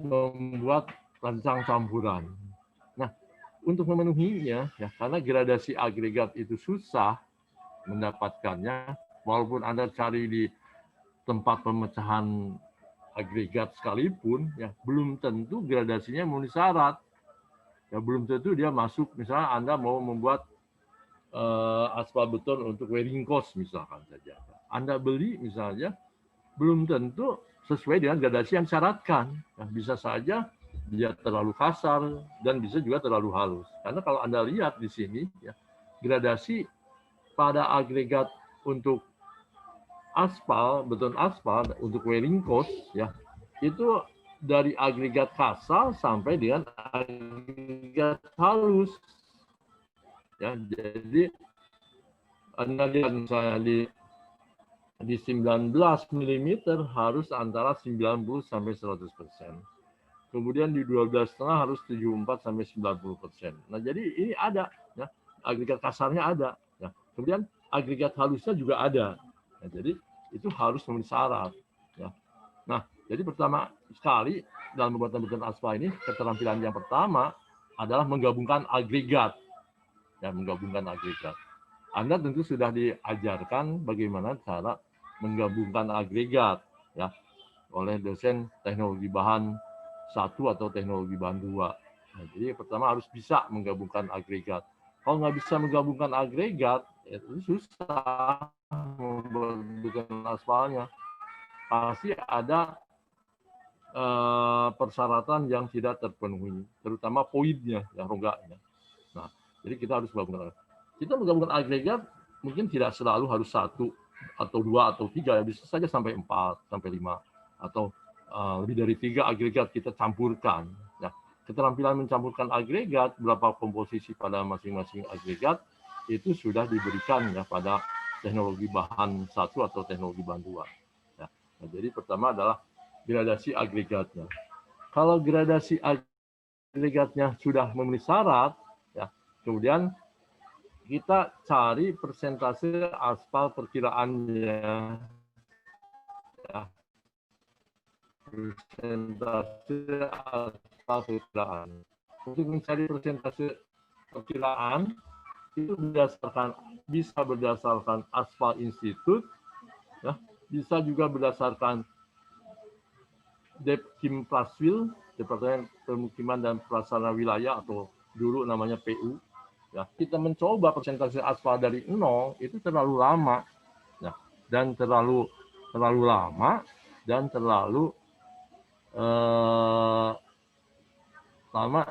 membuat rancang campuran. Nah, untuk memenuhinya, ya, karena gradasi agregat itu susah mendapatkannya, walaupun Anda cari di tempat pemecahan agregat sekalipun, ya belum tentu gradasinya memenuhi syarat. Ya belum tentu dia masuk. Misalnya Anda mau membuat aspal beton untuk wearing cost misalkan saja. Anda beli misalnya, belum tentu sesuai dengan gradasi yang disyaratkan. Ya, bisa saja dia terlalu kasar dan bisa juga terlalu halus. Karena kalau Anda lihat di sini, ya, gradasi pada agregat untuk aspal, beton aspal untuk wearing cost, ya itu dari agregat kasar sampai dengan agregat halus. Ya, jadi Anda lihat misalnya di 19 mm harus antara 90 sampai 100%. Kemudian di 12,5 harus 74 sampai 90%. Nah, jadi ini ada, ya, agregat kasarnya ada. Ya. Kemudian agregat halusnya juga ada. Nah, jadi itu harus memenuhi syarat. Ya. Nah, jadi pertama sekali dalam pembuatan beton aspal ini, keterampilan yang pertama adalah menggabungkan agregat. Ya, menggabungkan agregat. Anda tentu sudah diajarkan bagaimana cara menggabungkan agregat, ya, oleh dosen teknologi bahan 1 atau teknologi bahan 2. Nah, jadi pertama harus bisa menggabungkan agregat. Kalau nggak bisa menggabungkan agregat, itu susah membuat aspalnya. Pasti ada persyaratan yang tidak terpenuhi, terutama poinnya, ya, rongganya. Nah, jadi kita harus menggabungkan. Kita menggabungkan agregat mungkin tidak selalu harus 1 atau 2 atau 3, ya bisa saja sampai 4 sampai 5 atau lebih dari 3 agregat kita campurkan. Nah, keterampilan mencampurkan agregat, berapa komposisi pada masing-masing agregat itu sudah diberikan, ya, pada teknologi bahan 1 atau teknologi bahan 2. Ya. Nah, jadi pertama adalah gradasi agregatnya. Kalau gradasi agregatnya sudah memenuhi syarat, ya, kemudian kita cari persentase aspal perkiraannya. Ya, persentase aspal perkiraan. Untuk mencari persentase perkiraan itu bisa berdasarkan aspal institut, ya, bisa juga berdasarkan Depkim Plaswil, Departemen Pemukiman dan Pelaksana Wilayah atau dulu namanya PU. Ya, kita mencoba persentase aspal dari 0 itu terlalu lama, ya, dan terlalu lama dan terlalu lama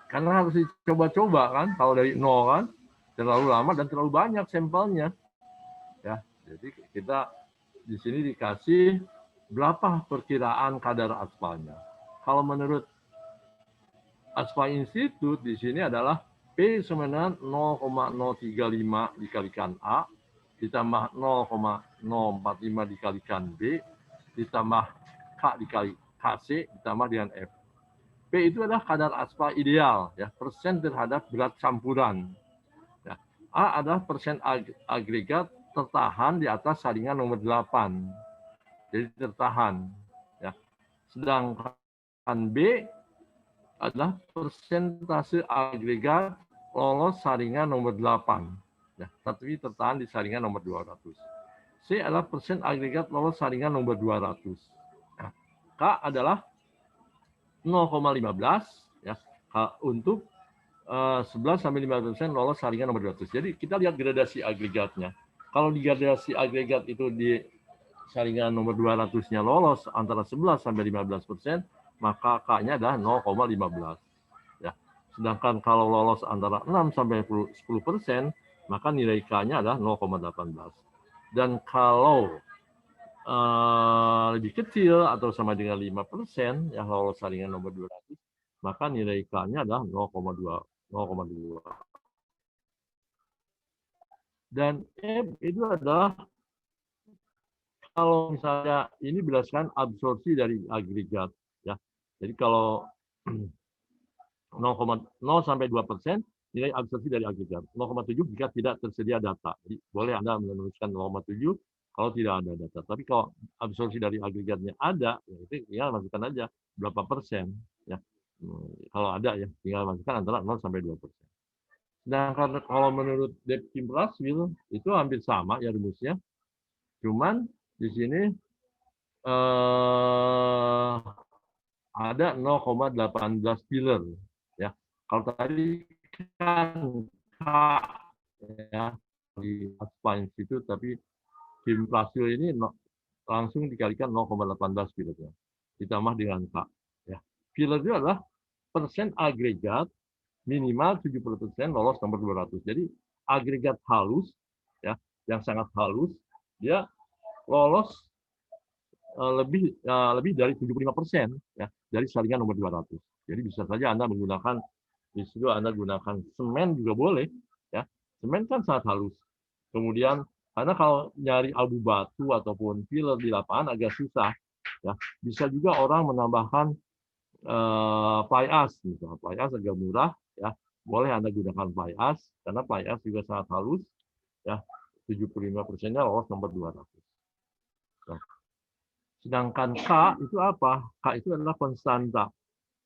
karena harus dicoba-coba kan. Kalau dari 0 kan terlalu lama dan terlalu banyak sampelnya, ya. Jadi kita di sini dikasih berapa perkiraan kadar aspalnya. Kalau menurut Aspal Institute di sini adalah P sama 0,035 dikalikan A, ditambah 0,045 dikalikan B, ditambah K dikali KC, ditambah dengan F. P itu adalah kadar aspal ideal, ya, persen terhadap berat campuran. Ya. A adalah persen agregat tertahan di atas saringan nomor 8. Jadi tertahan. Ya. Sedangkan B adalah persentase agregat lolos saringan nomor 8. Ya, tapi tertahan di saringan nomor 200. C adalah persen agregat lolos saringan nomor 200. Nah, K adalah 0,15, ya, untuk 11-15% lolos saringan nomor 200. Jadi kita lihat gradasi agregatnya. Kalau di gradasi agregat itu di saringan nomor 200-nya lolos antara 11-15%, maka K-nya adalah 0,15. Ya. Sedangkan kalau lolos antara 6-10%, maka nilai K-nya adalah 0,18. Dan kalau lebih kecil atau sama dengan 5%, yang lolos saringan nomor 200, maka nilai K-nya adalah 0,2. Dan F itu adalah kalau misalnya ini berdasarkan absorpsi dari agregat, ya. Jadi kalau 0,0 sampai 2% nilai absorpsi dari agregat. 0,7 jika tidak tersedia data. Jadi boleh Anda menuliskan 0,7 kalau tidak ada data. Tapi kalau absorpsi dari agregatnya ada, ya itu tinggal masukkan aja berapa persen. Ya. Kalau ada ya, tinggal masukkan antara 0 sampai 2%. Sedangkan kalau menurut Debkin Braswell itu hampir sama ya rumusnya. Cuman di sini ada 0,18 pilar. Ya. Kalau tadi kan K ya di Aspire itu, tapi Kim Braswell ini langsung dikalikan 0,18 pilarnya ditambah dengan K. Ya. Pilar itu adalah persen agregat minimal 70% lolos nomor 200. Jadi agregat halus ya yang sangat halus dia lolos lebih dari 75% ya dari saringan nomor 200. Jadi bisa saja Anda menggunakan di situ Anda gunakan semen juga boleh ya. Semen kan sangat halus. Kemudian karena kalau nyari abu batu ataupun filler di lapangan agak susah ya. Bisa juga orang menambahkan fly ash misalnya. Fly ash agak murah ya. Boleh Anda gunakan fly ash karena fly ash juga sangat halus ya. 75%-nya lolos nomor 200. Nah, sedangkan K itu apa? K itu adalah konstanta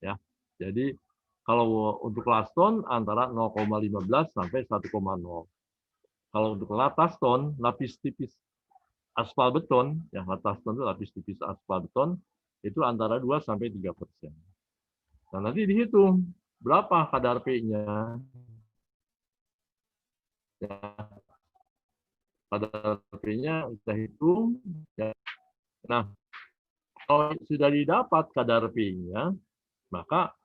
ya. Jadi kalau untuk laston antara 0,15 sampai 1,0. Kalau untuk lataston, lapis tipis aspal beton, ya lataston itu lapis tipis aspal beton, itu antara 2 sampai 3%. Nah, nanti dihitung berapa kadar P-nya. Ya, kadar P-nya kita hitung. Ya. Nah, kalau sudah didapat kadar P-nya, maka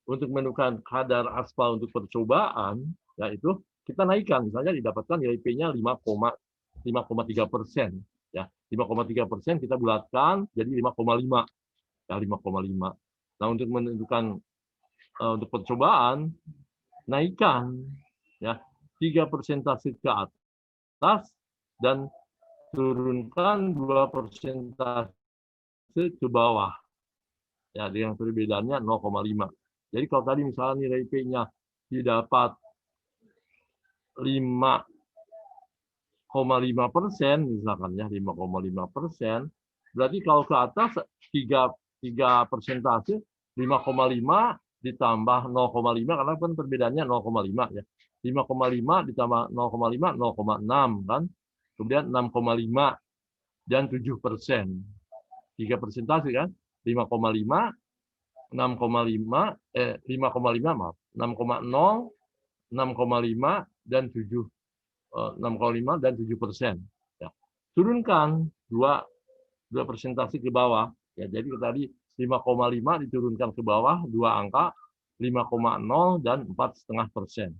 untuk menentukan kadar aspal untuk percobaan, yaitu kita naikkan, misalnya didapatkan nilai P-nya 5,3%. Ya, 5,3% kita bulatkan jadi 5,5. Ya, 5,5. Nah, untuk menentukan untuk percobaan, naikkan ya 3 persentase ke atas dan turunkan 2 persentase ke bawah. Ya, dengan perbedaannya 0,5. Jadi kalau tadi misalnya nilai P-nya didapat 5,5% misalkan ya 5,5%, berarti kalau ke atas 3 persentase 5,5 ditambah 0,5 karena kan perbedaannya 0,5 ya. 5,5 ditambah 0,5 0,6 kan. Kemudian 6,5 dan 7%. 3 persentase kan 5,5 6,5 5,5 maaf 6,0 6,5 dan 7 6,5 dan 7%. Ya. Turunkan 2 persentase ke bawah. Ya, jadi tadi 5,5 diturunkan ke bawah 2 angka 5,0 dan 4,5%.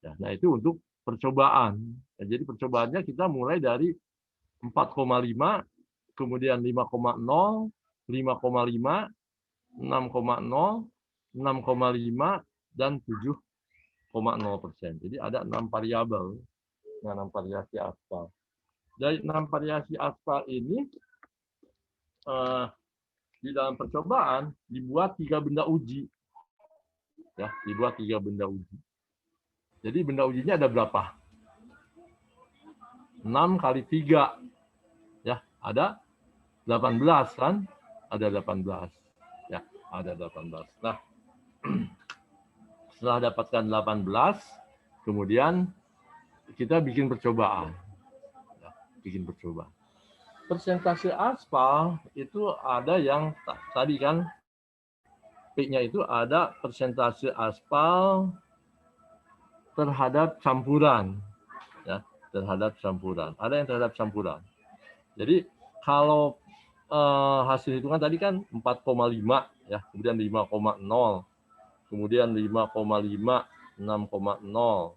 Ya, nah itu untuk percobaan. Ya, jadi percobaannya kita mulai dari 4,5, kemudian 5,0, 5,5, 6,0, 6,5 dan 7,0%. Jadi ada 6 variabel. 6 variasi aspal. Dari 6 variasi aspal ini di dalam percobaan dibuat 3 benda uji. Ya, dibuat 3 benda uji. Jadi benda ujinya ada berapa? 6 kali 3. Ya, ada 18 kan? Ada 18. Ya, ada 18. Nah, setelah dapatkan 18, kemudian kita bikin percobaan. Ya, bikin percobaan. Persentase aspal itu ada yang tadi kan P-nya itu ada persentase aspal terhadap campuran, ya terhadap campuran. Ada yang terhadap campuran. Jadi kalau hasil hitungan tadi kan 4,5 ya, kemudian 5,0, kemudian 5,5, 6,0,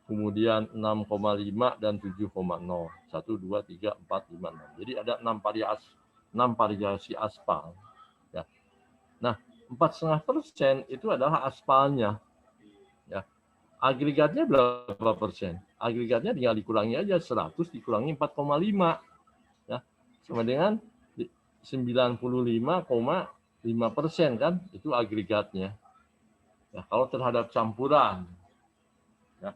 kemudian 6,5 dan 7,0. 1, 2, 3, 4, 5, 6. Jadi ada 6 variasi aspal. Ya. Nah, 4,5% itu adalah aspalnya. Ya. Agregatnya berapa persen? Agregatnya tinggal dikurangi aja 100 dikurangi 4,5. Ya. Sama dengan 95,5% kan? Itu agregatnya. Ya, kalau terhadap campuran. Ya.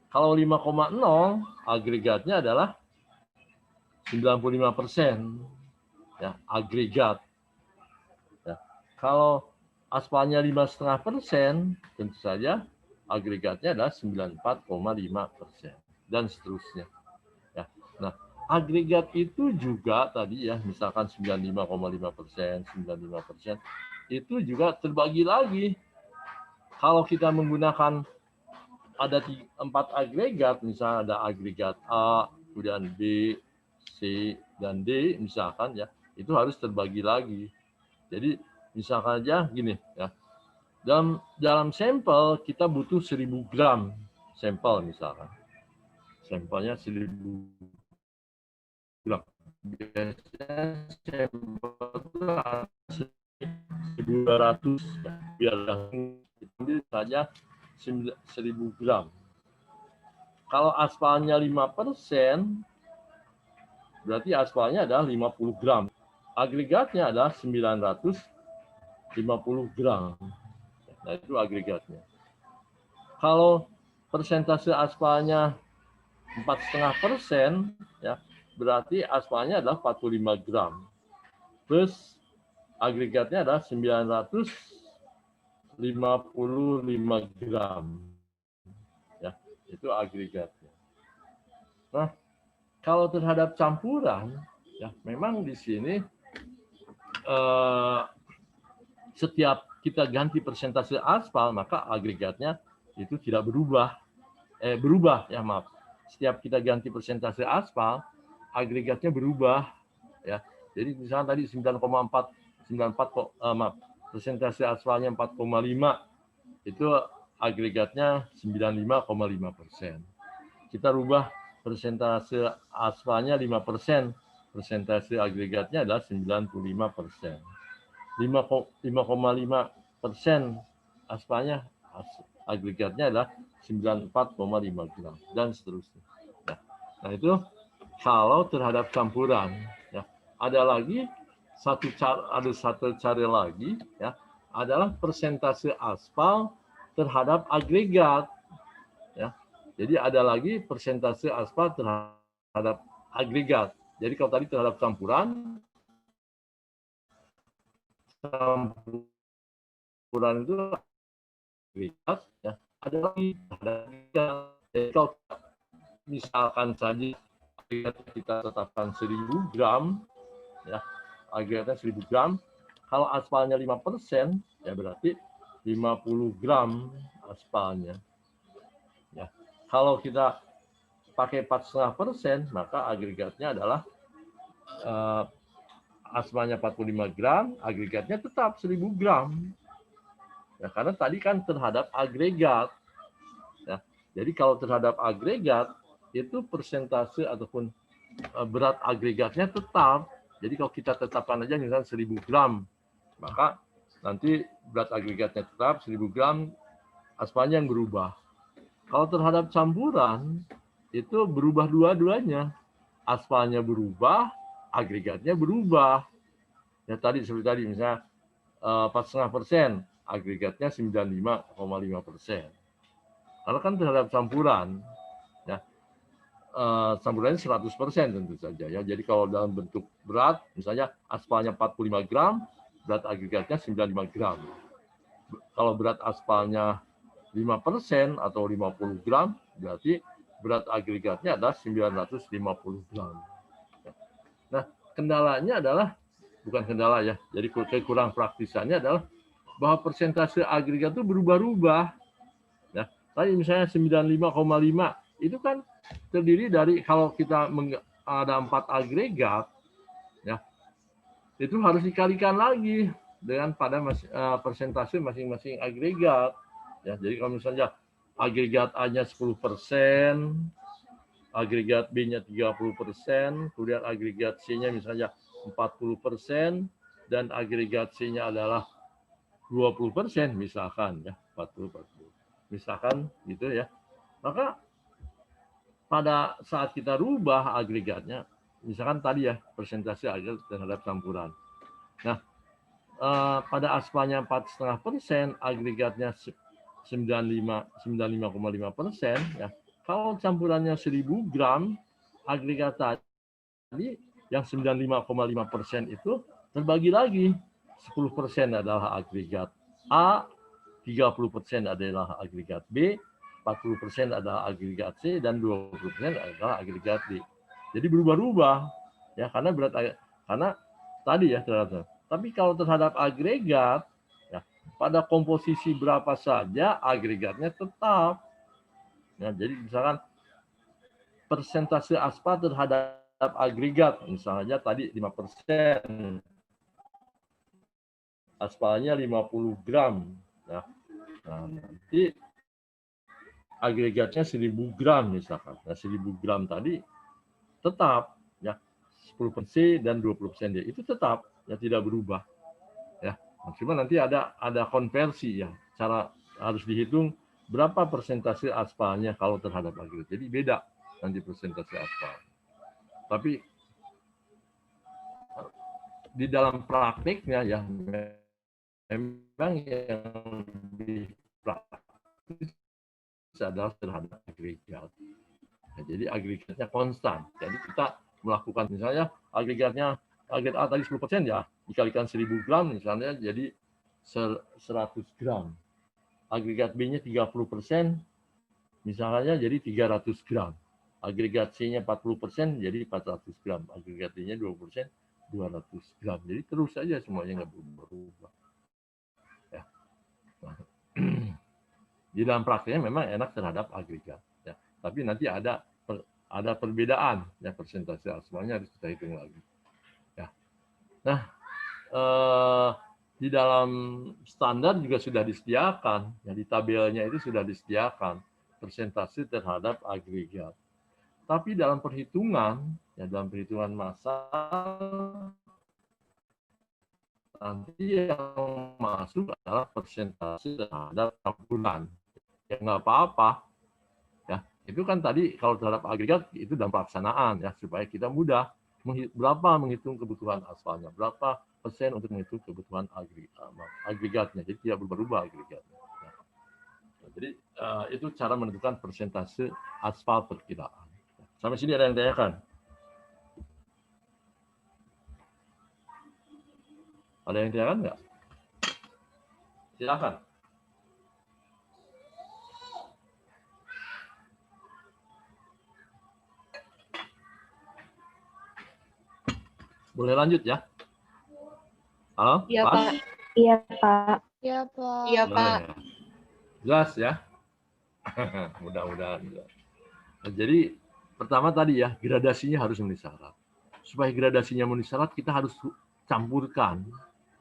Kalau 5,0 agregatnya adalah 95% ya agregat. Ya. Kalau aspalnya 5,5%, tentu saja agregatnya adalah 94,5% dan seterusnya. Ya. Nah, agregat itu juga tadi ya, misalkan 95,5%, 95%, itu juga terbagi lagi. Kalau kita menggunakan ada 4 agregat, misalnya ada agregat A, kemudian B, C, dan D, misalkan ya, itu harus terbagi lagi. Jadi misalkan aja gini ya, dalam sampel kita butuh 1000 gram sampel misalkan. Sampelnya 1000 gram. Biasanya sampel itu 1200 ya, biar ambil saja 1000 gram. Kalau aspalnya 5%, berarti aspalnya adalah 50 gram. Agregatnya adalah 950 gram. Nah, itu agregatnya. Kalau persentase aspalnya 4,5%, ya, berarti aspalnya adalah 45 gram. Plus agregatnya adalah 955 gram. Ya, itu agregatnya. Nah, kalau terhadap campuran, ya memang di sini setiap kita ganti persentase aspal, maka agregatnya itu tidak berubah. Berubah ya, maaf. Setiap kita ganti persentase aspal, agregatnya berubah ya. Jadi misalnya tadi 94 persentase aspalnya 4,5, itu agregatnya 95,5%. Kita rubah persentase aspalnya 5%, persentase agregatnya adalah 95%. 5,5% aspalnya agregatnya adalah 94,5 gram dan seterusnya. Nah, itu kalau terhadap campuran ya. Ada lagi satu cara lagi ya, adalah persentase aspal terhadap agregat ya. Jadi ada lagi persentase aspal terhadap agregat. Jadi kalau tadi terhadap campuran itu agregat ya, ada lagi agregat. Jadi kalau misalkan saja kita tetapkan 1000 gram ya, agregatnya 1000 gram, kalau aspalnya 5%, ya berarti 50 gram aspalnya ya. Kalau kita pakai 4,5%, maka agregatnya adalah aspalnya 45 gram, agregatnya tetap 1000 gram. Ya, karena tadi kan terhadap agregat. Ya. Jadi kalau terhadap agregat, itu persentase ataupun berat agregatnya tetap. Jadi kalau kita tetapkan aja misalnya 1000 gram, maka nanti berat agregatnya tetap 1000 gram, aspalnya yang berubah. Kalau terhadap campuran, itu berubah dua-duanya. Aspalnya berubah, agregatnya berubah. Ya tadi seperti tadi misalnya 4,5%, agregatnya 95,5%. Karena kan terhadap campuran, ya campurannya 100% tentu saja ya. Jadi kalau dalam bentuk berat, misalnya aspalnya 45 gram, berat agregatnya 95 gram. Kalau berat aspalnya 5% atau 50 gram, berarti berat agregatnya adalah 950 gram. Nah, kendalanya adalah, bukan kendala ya, jadi kekurang praktisannya adalah bahwa persentase agregat itu berubah-ubah. Ya, tadi misalnya 95,5 itu kan terdiri dari, kalau kita ada 4 agregat, ya itu harus dikalikan lagi dengan pada persentase masing-masing agregat. Ya, jadi kalau misalnya agregat A-nya 10%, agregat B-nya 30%, kemudian agregat C-nya misalnya 40%, dan agregat C-nya adalah 20% misalkan ya, 40%. Misalkan gitu ya. Maka pada saat kita rubah agregatnya, misalkan tadi ya persentase agregat terhadap campuran. Nah, pada aspalnya 4,5%, agregatnya 95,5%, ya. Kalau campurannya 1000 gram, agregat tadi tadi yang 95,5% itu terbagi lagi. 10% adalah agregat A, 30% adalah agregat B, 40% adalah agregat C, dan 20% adalah agregat D. Jadi berubah-ubah ya, karena tadi ya terhadap. Tapi kalau terhadap agregat ya, pada komposisi berapa saja agregatnya tetap. Ya, jadi misalkan persentase aspal terhadap agregat misalnya tadi 5%. Aspalnya 50 gram. Ya. Nah, nanti agregatnya 1000 gram misalkan. Nah, 1000 gram tadi tetap ya 10% dan 20% D itu tetap ya tidak berubah ya. Nah, cuma nanti ada konversi ya. Cara harus dihitung berapa persentase aspalnya kalau terhadap agregat. Jadi beda nanti persentase aspal. Tapi di dalam praktiknya ya memang yang lebih praktis adalah terhadap agregat. Nah, jadi agregatnya konstan. Jadi kita melakukan misalnya agregat A tadi 10% ya, dikalikan 1000 gram misalnya jadi 100 gram. Agregat B-nya 30% misalnya jadi 300 gram. Agregat C-nya 40% jadi 400 gram. Agregat D-nya 20% 200 gram. Jadi terus saja semuanya nggak berubah. Ya. Nah, di dalam praktiknya memang enak terhadap agregat ya. Tapi nanti ada perbedaan ya, persentase aspalnya harus kita hitung lagi ya. Nah, di dalam standar juga sudah disediakan ya, di tabelnya itu sudah disediakan persentase terhadap agregat. Tapi dalam perhitungan massal nanti yang masuk adalah persentase terhadap campuran. Ya nggak apa-apa ya, itu kan tadi kalau terhadap agregat itu dalam pelaksanaan ya, supaya kita mudah berapa menghitung kebutuhan aspalnya, berapa persen untuk menghitung kebutuhan agregatnya, jadi tidak berubah agregatnya ya. Nah, jadi itu cara menentukan persentase aspal perkiraan. Sampai sini ada yang tanyakan? Ada yang tanyakan nggak? Silakan. Boleh lanjut ya? Halo? Iya, Pak? Pak. Iya, Pak. Iya, Pak. Iya, Pak. Jelas ya? Mudah-mudahan. Nah, jadi pertama tadi ya, gradasinya harus memenuhi syarat. Supaya gradasinya memenuhi syarat, kita harus campurkan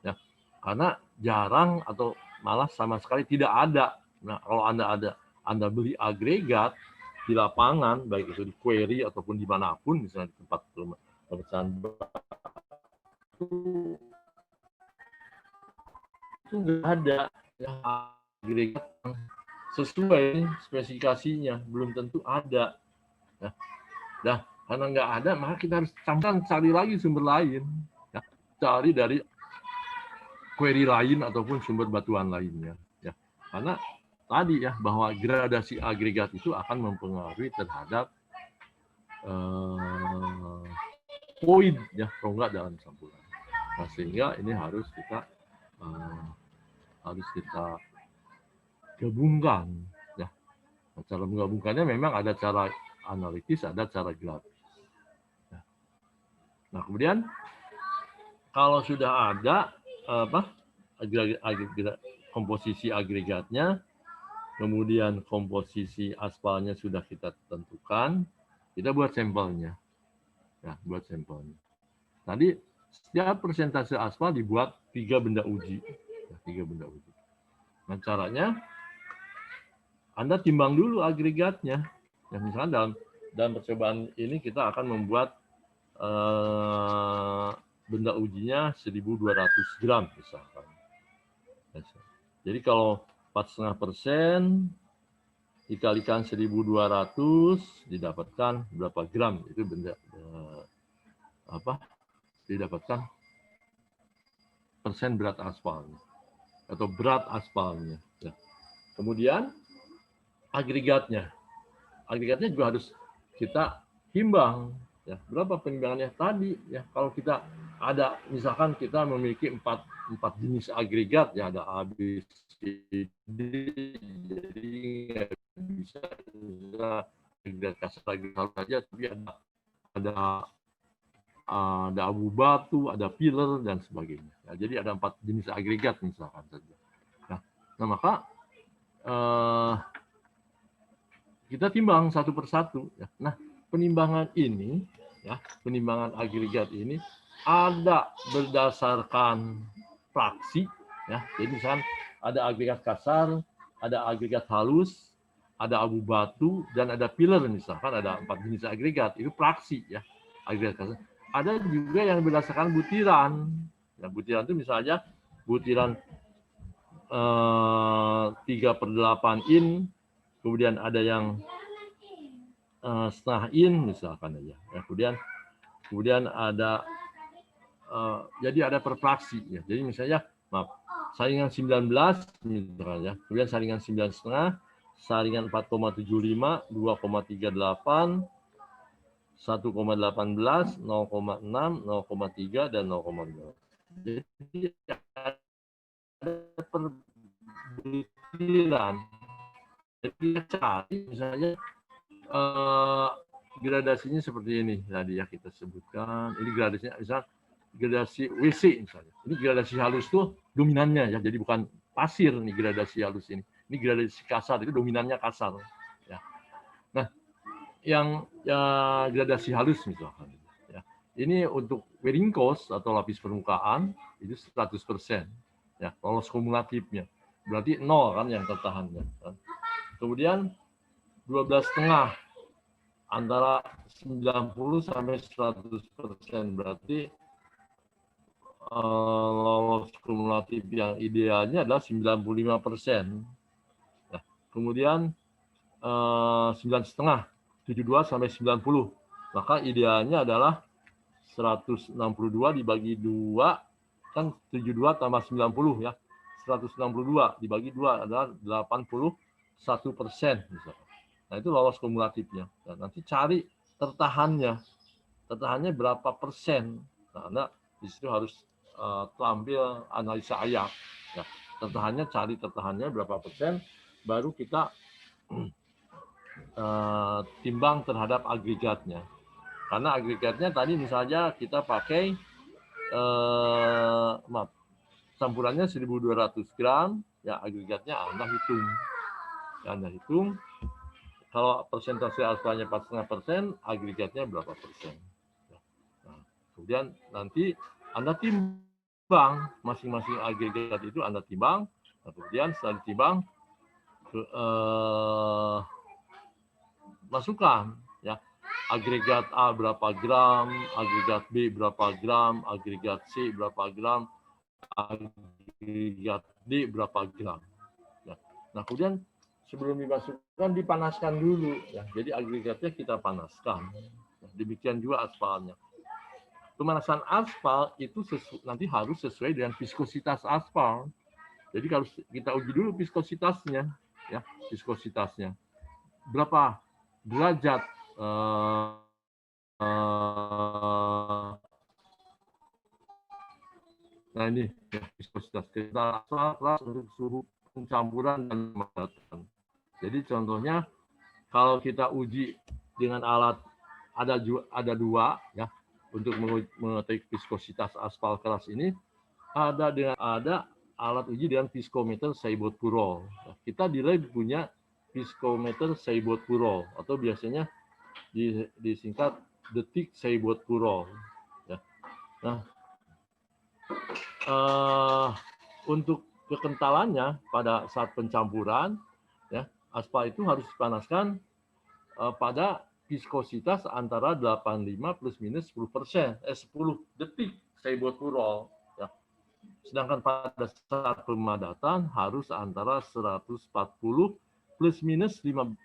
ya. Karena jarang atau malah sama sekali tidak ada. Nah, kalau Anda beli agregat di lapangan, baik itu di quarry ataupun dimanapun, misalnya di tempat pemecahan batu, itu nggak ada ya, agregat sesuai spesifikasinya, belum tentu ada. Ya. Nah, karena nggak ada, maka kita harus cari lagi sumber lain. Ya. Cari dari query lain ataupun sumber batuan lainnya. Ya. Karena tadi ya, bahwa gradasi agregat itu akan mempengaruhi terhadap poin ya, rongga dalam campuran. Nah, sehingga ini harus kita gabungkan ya. Nah, cara menggabungkannya memang ada cara analitis, ada cara grafis. Nah, kemudian kalau sudah ada komposisi agregatnya, kemudian komposisi aspalnya sudah kita tentukan, kita buat sampelnya. Ya, buat sampelnya. Tadi setiap persentase aspal dibuat 3 benda uji. Ya, 3 benda uji. Nah, caranya Anda timbang dulu agregatnya. Ya, misalnya dalam percobaan ini kita akan membuat benda ujinya 1.200 gram misalkan. Jadi kalau 4,5% dikalikan 1.200 didapatkan berapa gram, itu benda didapatkan persen berat aspalnya atau berat aspalnya. Ya. Kemudian agregatnya juga harus kita timbang Ya, berapa penimbangannya tadi? Ya, kalau kita ada, misalkan kita memiliki empat jenis agregat, ya ada A, B, C, D, jadi nggak bisa agregat kasar lagi saja, tapi ada abu batu, ada pilar dan sebagainya. Ya, jadi ada 4 jenis agregat misalkan saja. Nah maka kita timbang satu persatu. Ya. Nah penimbangan ini, ya penimbangan agregat ini ada berdasarkan fraksi. Ya, jadi misalkan ada agregat kasar, ada agregat halus, ada abu batu dan ada pilar misalkan ada 4 jenis agregat itu fraksi ya agregat kasar. Ada juga yang berdasarkan butiran. Ya, butiran itu misalnya butiran 3/8 in, kemudian ada yang setengah in misalkan aja. Ya, kemudian ada jadi ada per fraksi ya. Jadi misalnya maaf saringan 19 misalnya, kemudian saringan 9,5, saringan 4,75, 2,38, 1,18, 0,6, 0,3 dan 0,5. Jadi ada perbutiran. Jadi kita cari misalnya gradasinya seperti ini tadi ya kita sebutkan. Ini gradasinya misal gradasi WC misalnya. Ini gradasi halus tuh dominannya ya. Jadi bukan pasir nih gradasi halus ini. Ini gradasi kasar itu dominannya kasar. Ya. Nah, yang gradasi halus misalkan. Ya. Ini untuk wearing cost atau lapis permukaan itu 100%. Ya, lolos kumulatifnya. Berarti 0 kan yang tertahannya. Kemudian 12,5 antara 90 sampai 100%, berarti lolos kumulatif yang idealnya adalah 95%. Nah, kemudian 9,5, 72 sampai 90. Maka idealnya adalah 162 dibagi 2, kan 72 tambah 90 ya. 162 dibagi 2 adalah 81% misalkan. Nah, itu lolos kumulatifnya. Nah, nanti cari tertahannya. Tertahannya berapa persen. Nah, di situ harus tampil analisa ayak. Ya, cari tertahannya berapa persen, baru kita timbang terhadap agregatnya. Karena agregatnya tadi misalnya kita pakai campurannya 1.200 gram, ya agregatnya Anda hitung. Ya, Anda hitung. Kalau persentase aspalnya 4,5%, agregatnya berapa persen? Nah, kemudian nanti Anda timbang masing-masing agregat itu Anda timbang. Nah, kemudian setelah ditimbang, masukkan ya agregat A berapa gram, agregat B berapa gram, agregat C berapa gram, agregat D berapa gram. Ya. Nah, kemudian sebelum dimasukkan dipanaskan dulu ya. Jadi agregatnya kita panaskan. Demikian juga aspalnya. Pemanasan aspal itu nanti harus sesuai dengan viskositas aspal. Jadi harus kita uji dulu viskositasnya ya, viskositasnya. Berapa derajat nah ini ya, viskositas kita keras untuk suhu pencampuran dan pemadatan. Jadi contohnya kalau kita uji dengan alat ada dua ya untuk mengetahui viskositas aspal keras ini ada alat uji dengan viskometer Seibert-Purol. Nah, kita di lab punya viskometer Seibert-Purol atau biasanya disingkat detik Seibert-Purol. Ya. Nah, untuk kekentalannya pada saat pencampuran, ya aspal itu harus dipanaskan pada viskositas antara 85 plus minus 10%, 10 detik Seibert-Purol. Ya. Sedangkan pada saat pemadatan harus antara 140 plus minus 15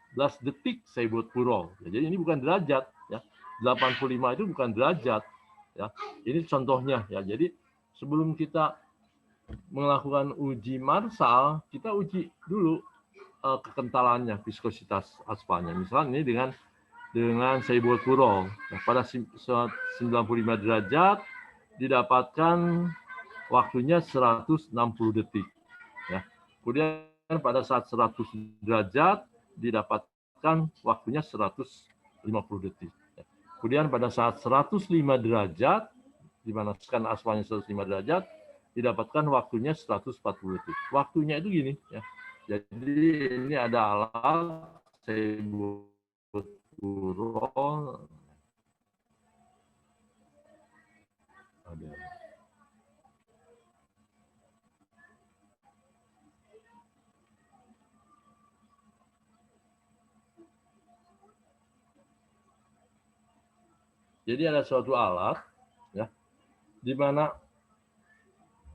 detik Seibert-Purol. Ya, jadi ini bukan derajat. Ya. 85 itu bukan derajat. Ya. Ini contohnya. Ya. Jadi sebelum kita melakukan uji marsal, kita uji dulu kekentalannya, viskositas aspalnya. Misalnya ini dengan dengan Seibold-Purol. Nah, pada 95 derajat didapatkan waktunya 160 detik. Ya. Kemudian pada saat 100 derajat didapatkan waktunya 150 detik. Ya. Kemudian pada saat 105 derajat, dipanaskan aspalnya 105 derajat, didapatkan waktunya 140 detik. Waktunya itu gini, ya. Jadi ini ada alat Seibold-Purol. Jadi ada suatu alat, ya, di mana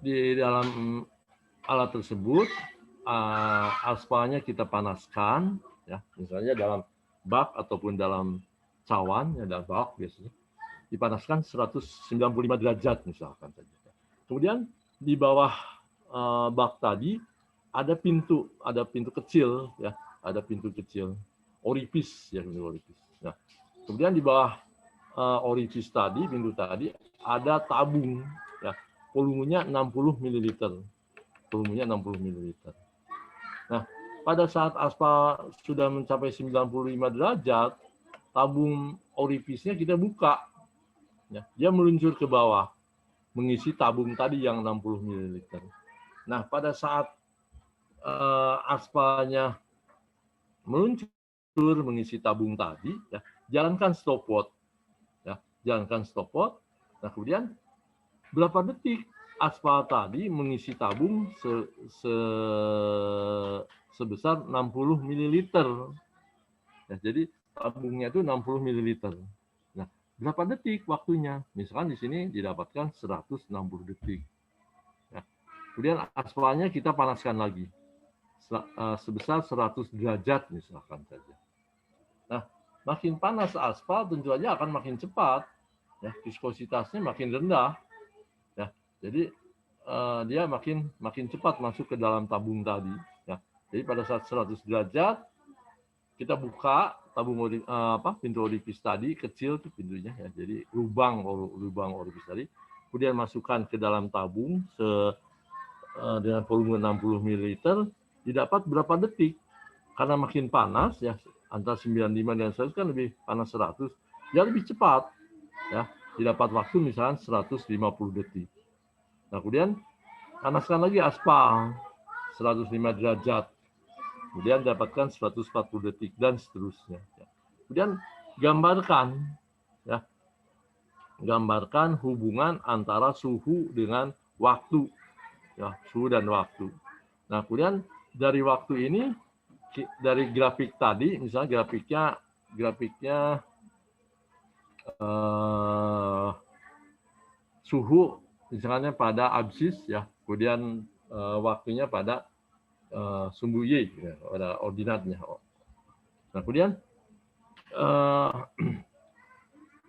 di dalam alat tersebut aspalnya kita panaskan, ya, misalnya dalam bak ataupun dalam cawan, ya, dalam bak biasanya dipanaskan 195 derajat misalkan saja. Kemudian di bawah bak tadi ada pintu kecil, ya, ada pintu kecil, oripis, ya, oripis. Nah, kemudian di bawah oripis tadi, pintu tadi, ada tabung, ya, volumenya 60 ml. Volumenya 60 ml. Nah, pada saat aspal sudah mencapai 95 derajat, tabung oripisnya kita buka. Ya, dia meluncur ke bawah, mengisi tabung tadi yang 60 ml. Nah, pada saat aspalnya meluncur mengisi tabung tadi, ya, jalankan stopwatch. Ya, jalankan stopwatch. Nah, kemudian berapa detik aspal tadi mengisi tabung sebesar 60 ml. Ya, jadi tabungnya itu 60 ml. Nah, berapa detik waktunya? Misalkan di sini didapatkan 160 detik. Ya. Kemudian aspalnya kita panaskan lagi sebesar 100 derajat misalkan saja. Nah, makin panas aspal tentu saja akan makin cepat. Ya, viskositasnya makin rendah. Ya, jadi dia makin cepat masuk ke dalam tabung tadi. Ya, jadi pada saat 100 derajat kita buka tabung pintu oripis tadi, kecil tuh pintunya, ya, jadi lubang oripis tadi. Kemudian masukkan ke dalam tabung dengan volume 60 ml, didapat berapa detik? Karena makin panas, ya, antara 95 dan 100 kan lebih panas 100, dia lebih cepat, ya, didapat waktu misalnya 150 detik. Nah, kemudian panaskan lagi aspal 105 derajat, kemudian dapatkan 140 detik dan seterusnya. Kemudian gambarkan hubungan antara suhu dengan waktu, ya, suhu dan waktu. Nah, kemudian dari waktu ini, dari grafik tadi, misalnya grafiknya suhu misalnya pada absis, ya, kemudian waktunya pada sumbu Y, ya, pada ordinatnya. Nah, kemudian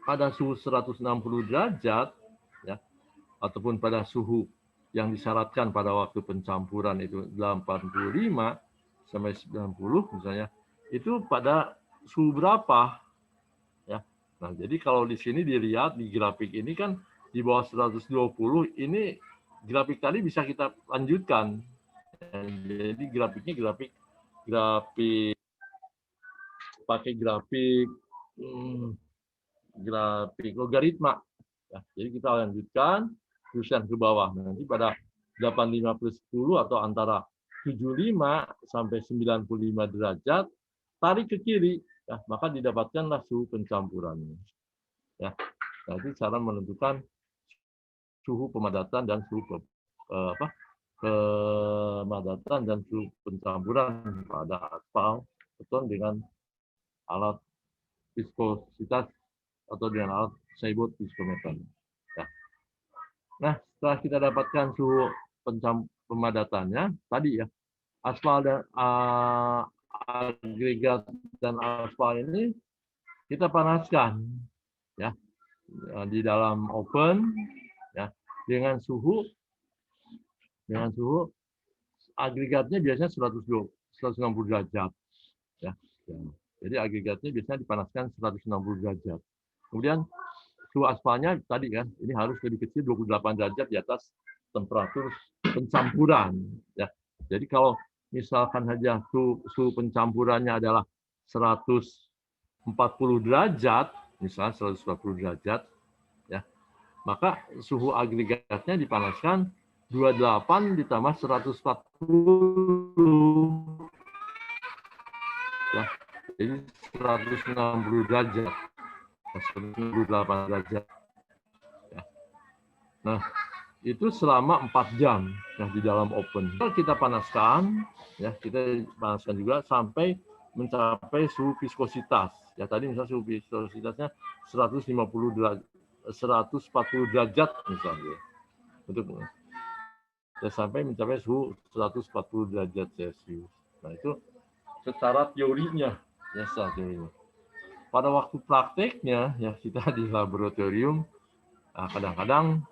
pada suhu 160 derajat, ya, ataupun pada suhu yang disyaratkan pada waktu pencampuran itu 85 sampai 90 misalnya, itu pada suhu berapa, ya. Nah, jadi kalau di sini dilihat di grafik ini kan di bawah 120, ini grafik tadi bisa kita lanjutkan. Jadi grafiknya grafik pakai grafik logaritma. Ya, jadi kita lanjutkan teruskan ke bawah. Nanti pada 85+10 atau antara 75 sampai 95 derajat, tarik ke kiri, ya, maka didapatkanlah suhu pencampurannya. Ya, jadi cara menentukan suhu pemadatan dan suhu pemadatan dan suhu pencampuran pada aspal beton dengan alat viskositas atau dengan alat Seibold viskometer. Ya. Nah, setelah kita dapatkan suhu pemadatannya tadi, ya, aspal dan agregat dan aspal ini kita panaskan, ya, di dalam oven, ya, dengan suhu agregatnya biasanya 160 derajat, ya. Jadi agregatnya biasanya dipanaskan 160 derajat. Kemudian suhu aspalnya tadi kan, ini harus lebih kecil 28 derajat di atas temperatur pencampuran. Ya. Jadi kalau misalkan saja suhu pencampurannya adalah 140 derajat, misalnya 140 derajat, ya, maka suhu agregatnya dipanaskan 28 ditambah 140. Ya, jadi 160 derajat. 168 derajat. Ya. Nah, itu selama 4 jam nah, di dalam oven. Kita panaskan, ya kita panaskan juga sampai mencapai suhu viskositas. Ya tadi misalnya suhu viskositasnya 140 derajat, 140 derajat misalnya. Untuk sampai mencapai suhu 140 derajat Celcius. Nah itu secara teorinya, ya secara teorinya. Pada waktu prakteknya, ya kita di laboratorium kadang-kadang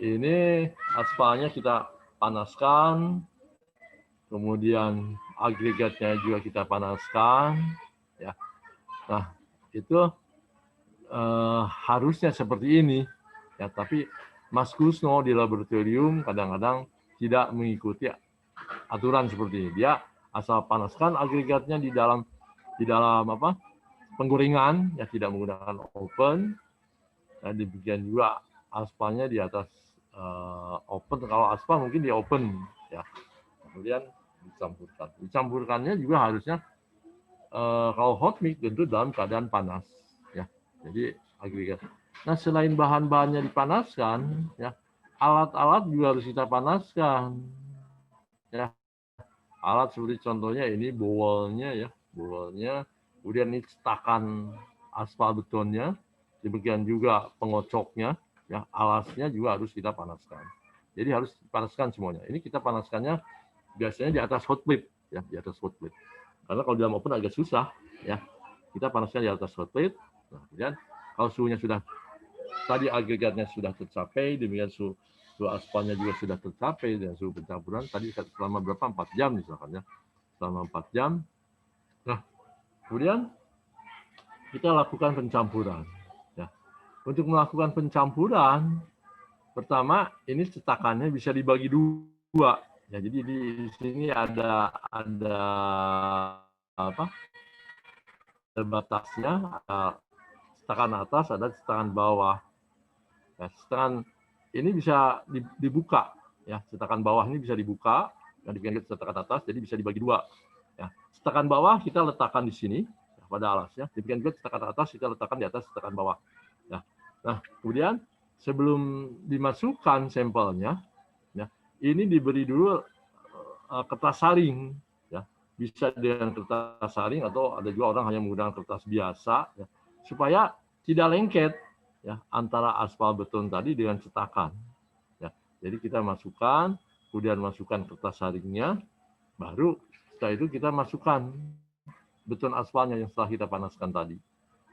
ini aspalnya kita panaskan, kemudian agregatnya juga kita panaskan, ya. Nah itu harusnya seperti ini, ya. Tapi Mas Kusno di laboratorium kadang-kadang tidak mengikuti aturan seperti ini. Dia asal panaskan agregatnya di dalam apa penggorengan, ya tidak menggunakan oven. Dan demikian juga aspalnya di atas oven. Kalau aspal mungkin di oven, ya. Kemudian dicampurkan. Dicampurkannya juga harusnya kalau hot mix tentu dalam keadaan panas, ya. Jadi agregat. Nah selain bahan-bahannya dipanaskan, ya alat-alat juga harus kita panaskan, ya. Alat seperti contohnya ini bowlnya, ya, bowlnya. Kemudian ini cetakan aspal betonnya. Demikian juga pengocoknya, ya, alasnya juga harus kita panaskan. Jadi harus dipanaskan semuanya. Ini kita panaskannya biasanya di atas hot plate, ya, di atas hot plate. Karena kalau dalam oven agak susah, ya. Kita panaskan di atas hot plate. Nah, kemudian kalau suhunya sudah tadi agregatnya sudah tercapai, demikian suhu aspalnya juga sudah tercapai dan suhu pencampuran tadi selama berapa? 4 jam misalkan, ya. Selama 4 jam. Nah, kemudian kita lakukan pencampuran. Untuk melakukan pencampuran, pertama ini cetakannya bisa dibagi 2. Ya, jadi di sini ada apa? Ada batasnya, ada cetakan atas, ada cetakan bawah. Ya, cetakan ini bisa dibuka, ya. Cetakan bawah ini bisa dibuka, dan dipinggir cetakan atas, jadi bisa dibagi 2. Ya, cetakan bawah kita letakkan di sini ya, pada alasnya, demikian juga cetakan atas kita letakkan di atas cetakan bawah. Ya. Nah, kemudian sebelum dimasukkan sampelnya, ya, ini diberi dulu kertas saring, ya. Bisa dengan kertas saring atau ada juga orang hanya menggunakan kertas biasa, ya, supaya tidak lengket, ya, antara aspal beton tadi dengan cetakan. Ya. Jadi kita masukkan, kemudian masukkan kertas saringnya, baru setelah itu kita masukkan beton aspalnya yang setelah kita panaskan tadi.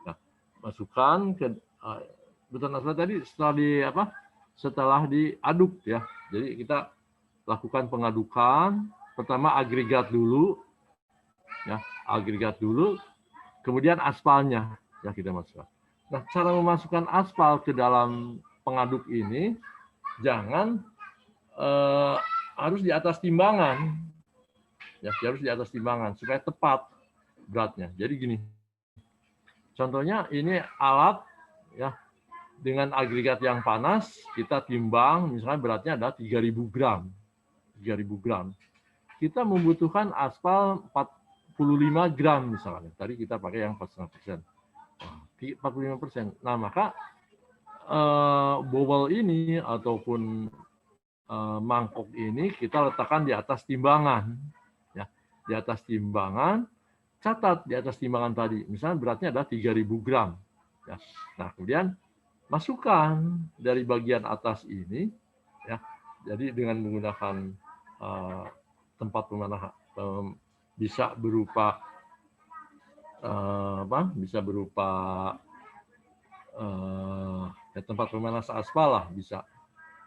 Nah, masukkan ke beton aspal tadi setelah diaduk, ya. Jadi kita lakukan pengadukan, pertama agregat dulu, ya, agregat dulu, kemudian aspalnya, ya, kita masukkan. Nah, cara memasukkan aspal ke dalam pengaduk ini jangan harus di atas timbangan, ya, harus di atas timbangan supaya tepat beratnya. Jadi gini, contohnya ini alat, ya, dengan agregat yang panas kita timbang, misalnya beratnya adalah 3.000 gram. 3.000 gram. Kita membutuhkan aspal 45 gram misalnya. Tadi kita pakai yang 4,5%. 45%. Nah, maka bowl ini ataupun mangkok ini kita letakkan di atas timbangan. Ya, di atas timbangan, catat di atas timbangan tadi. Misalnya beratnya adalah 3.000 gram. Ya. Nah, kemudian masukkan dari bagian atas ini, ya. Jadi dengan menggunakan tempat pemanah bisa berupa bisa berupa ya, tempat pemanas aspal lah bisa.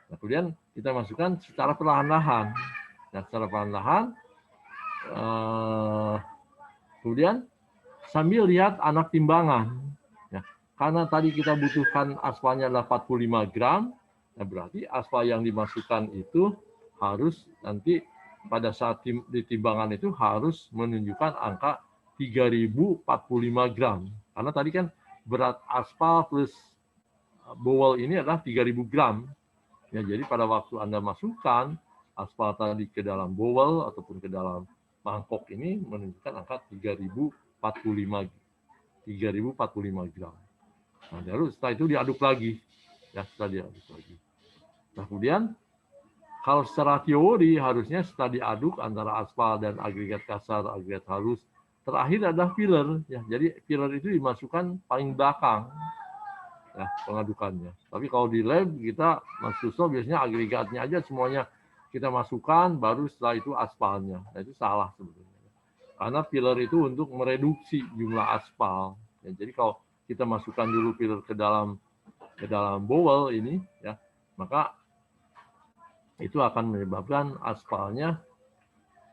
Nah, kemudian kita masukkan secara perlahan-lahan. Nah, secara perlahan-lahan Kemudian sambil lihat anak timbangan. Ya, karena tadi kita butuhkan aspalnya adalah 45 gram, nah berarti aspal yang dimasukkan itu harus nanti pada saat di timbangan itu harus menunjukkan angka 3045 gram. Karena tadi kan berat aspal plus bowel ini adalah 3000 gram. Ya, jadi pada waktu Anda masukkan aspal tadi ke dalam bowel ataupun ke dalam mangkok ini menunjukkan angka 3045 gram. Nah, lalu setelah itu diaduk lagi. Ya, setelah diaduk lagi. Nah, kemudian kalau secara teori harusnya setelah diaduk antara aspal dan agregat kasar, agregat halus, terakhir adalah filler. Ya, jadi filler itu dimasukkan paling belakang. Ya, pengadukannya. Tapi kalau di lab kita Mas Suso biasanya agregatnya aja semuanya kita masukkan, baru setelah itu aspalnya. Nah, itu salah sebetulnya. Karena filler itu untuk mereduksi jumlah aspal. Ya, jadi kalau kita masukkan dulu filler ke dalam bowel ini, ya, maka itu akan menyebabkan aspalnya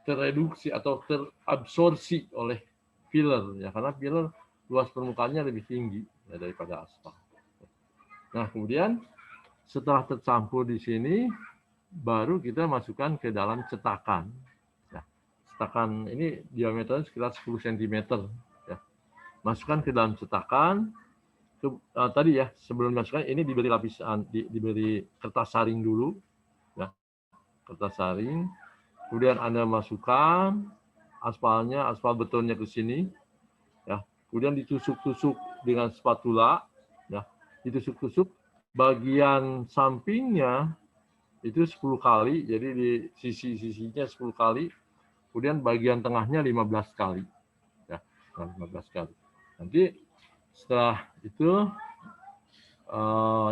tereduksi atau terabsorpsi oleh filler, ya, karena filler luas permukaannya lebih tinggi ya, daripada aspal. Nah, kemudian setelah tercampur di sini, baru kita masukkan ke dalam cetakan. Nah, cetakan ini diameternya sekitar 10 cm. Ya. Masukkan ke dalam cetakan. Tadi ya, sebelum dimasukkan, ini diberi lapisan, diberi kertas saring dulu. Ya. Kertas saring. Kemudian Anda masukkan aspalnya, aspal betonnya ke sini. Ya. Kemudian ditusuk-tusuk dengan spatula. Ya. Ditusuk-tusuk bagian sampingnya itu 10 kali, jadi di sisi-sisinya 10 kali, kemudian bagian tengahnya 15 kali. Ya, 15 kali. Nanti setelah itu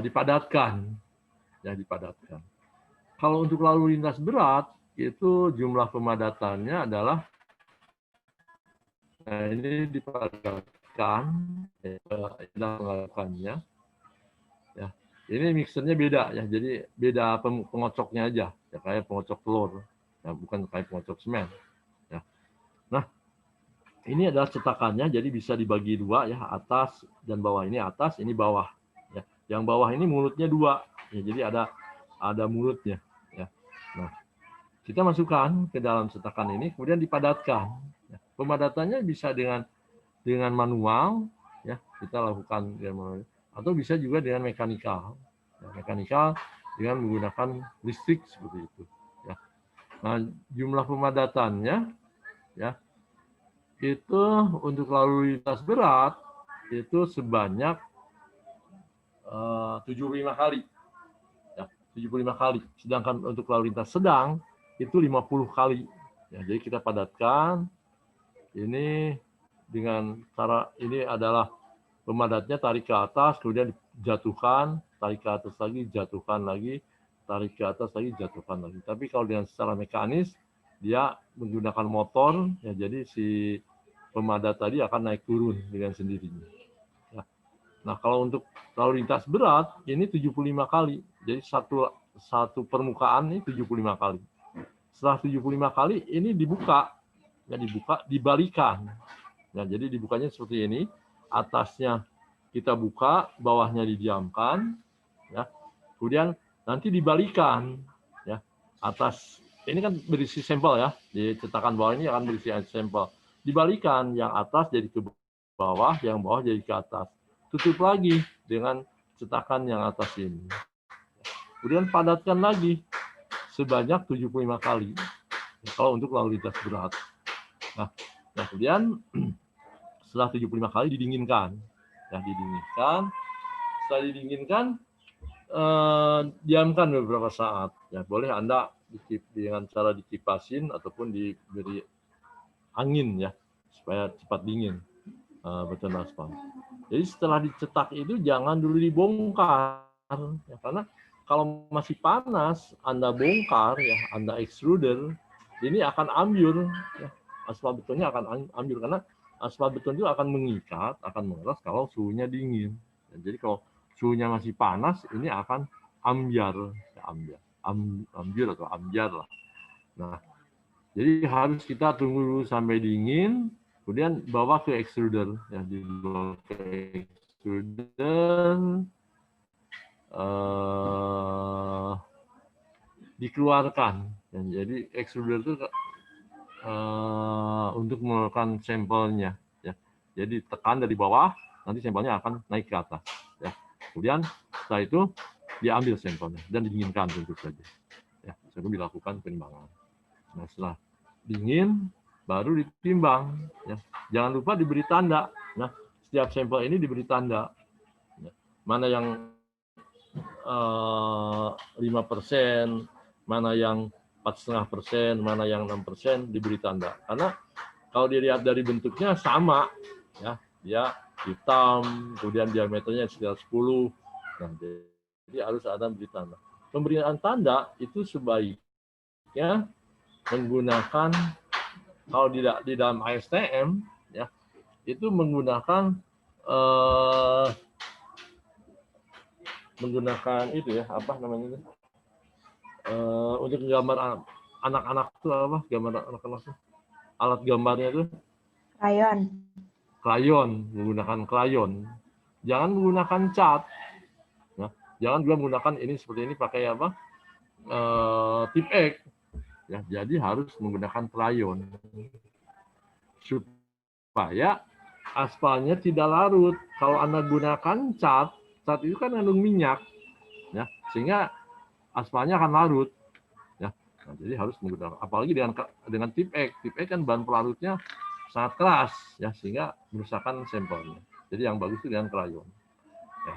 dipadatkan. Ya, dipadatkan. Kalau untuk lalu lintas berat, itu jumlah pemadatannya adalah, nah ini dipadatkan, pengadukannya. Ya, ini mixernya beda ya, jadi beda pengocoknya aja, ya kayak pengocok telur, ya bukan kayak pengocok semen. Ya. Nah, ini adalah cetakannya, jadi bisa dibagi dua ya, atas dan bawah. Ini atas, ini bawah. Ya. Yang bawah ini mulutnya dua, ya, jadi ada mulutnya. Ya. Nah, kita masukkan ke dalam cetakan ini, kemudian dipadatkan. Ya. Pemadatannya bisa dengan manual, ya kita lakukan dengan manual, atau bisa juga dengan mekanikal. Ya, mekanikal dengan menggunakan listrik seperti itu. Ya. Nah, jumlah pemadatannya, ya itu untuk lalu lintas berat itu sebanyak 75 kali. Ya, 75 kali. Sedangkan untuk lalu lintas sedang itu 50 kali. Ya, jadi kita padatkan ini dengan cara ini adalah pemadatnya tarik ke atas, kemudian dijatuhkan, tarik ke atas lagi, jatuhkan lagi, tarik ke atas lagi, jatuhkan lagi. Tapi kalau dengan secara mekanis, dia menggunakan motor, ya jadi si pemadat tadi akan naik turun dengan sendirinya. Ya. Nah, kalau untuk lalu lintas berat, ini 75 kali. Jadi satu permukaan ini 75 kali. Setelah 75 kali, ini dibuka. Ya, dibuka, dibalikan. Ya, jadi dibukanya seperti ini. Atasnya kita buka, bawahnya didiamkan. Ya. Kemudian nanti dibalikan. Ya. Atas, ini kan berisi sampel ya. Di cetakan bawah ini akan berisi sampel. Dibalikan, yang atas jadi ke bawah, yang bawah jadi ke atas. Tutup lagi dengan cetakan yang atas ini. Kemudian padatkan lagi sebanyak 75 kali. Kalau untuk lalu lintas berat. Nah, kemudian setelah 75 kali didinginkan. Ya, didinginkan. Setelah didinginkan, diamkan beberapa saat. Ya, boleh Anda dengan cara dikipasin ataupun diberi angin ya, supaya cepat dingin beton aspal. Jadi setelah dicetak itu jangan dulu dibongkar, ya, karena kalau masih panas Anda bongkar ya, Anda extruder, ini akan ambyur. Ya, aspal betonnya akan ambyur karena aspal beton itu akan mengikat, akan mengeras kalau suhunya dingin. Ya, jadi kalau suhunya masih panas, ini akan ambyar, ya, ambyur atau ambyar lah. Nah, Jadi harus kita tunggu dulu sampai dingin, kemudian bawa ke extruder. Ya, dibawa ke extruder, dikeluarkan. Dan jadi extruder itu untuk mengeluarkan sampelnya. Ya. Jadi tekan dari bawah, nanti sampelnya akan naik ke atas. Ya. Kemudian setelah itu diambil sampelnya dan didinginkan tentu saja. Ya, sebelum dilakukan penimbangan. Nah, setelah dingin baru ditimbang. Ya. Jangan lupa diberi tanda. Nah, setiap sampel ini diberi tanda. Ya. Mana yang 5%, mana yang 4,5%, mana yang 6%, diberi tanda. Karena kalau dilihat dari bentuknya sama, ya, dia hitam, kemudian diameternya sekitar 10. Nah, jadi harus ada beri tanda. Pemberian tanda itu sebaiknya menggunakan, kalau di dalam ASTM, ya, itu menggunakan itu ya, apa namanya itu? Untuk gambar anak-anak itu apa? Gambar anak-anak itu? Alat gambarnya itu? Krayon, menggunakan krayon. Jangan menggunakan cat. Nah, jangan juga menggunakan ini seperti ini pakai apa? Tip X. Ya, jadi harus menggunakan krayon supaya aspalnya tidak larut. Kalau Anda gunakan cat itu kan mengandung minyak, ya, sehingga aspalnya akan larut. Ya. Nah, jadi harus menggunakan, apalagi dengan tip X. Tip X kan bahan pelarutnya sangat keras, ya, sehingga merusakkan sampelnya. Jadi yang bagus itu dengan krayon. Ya.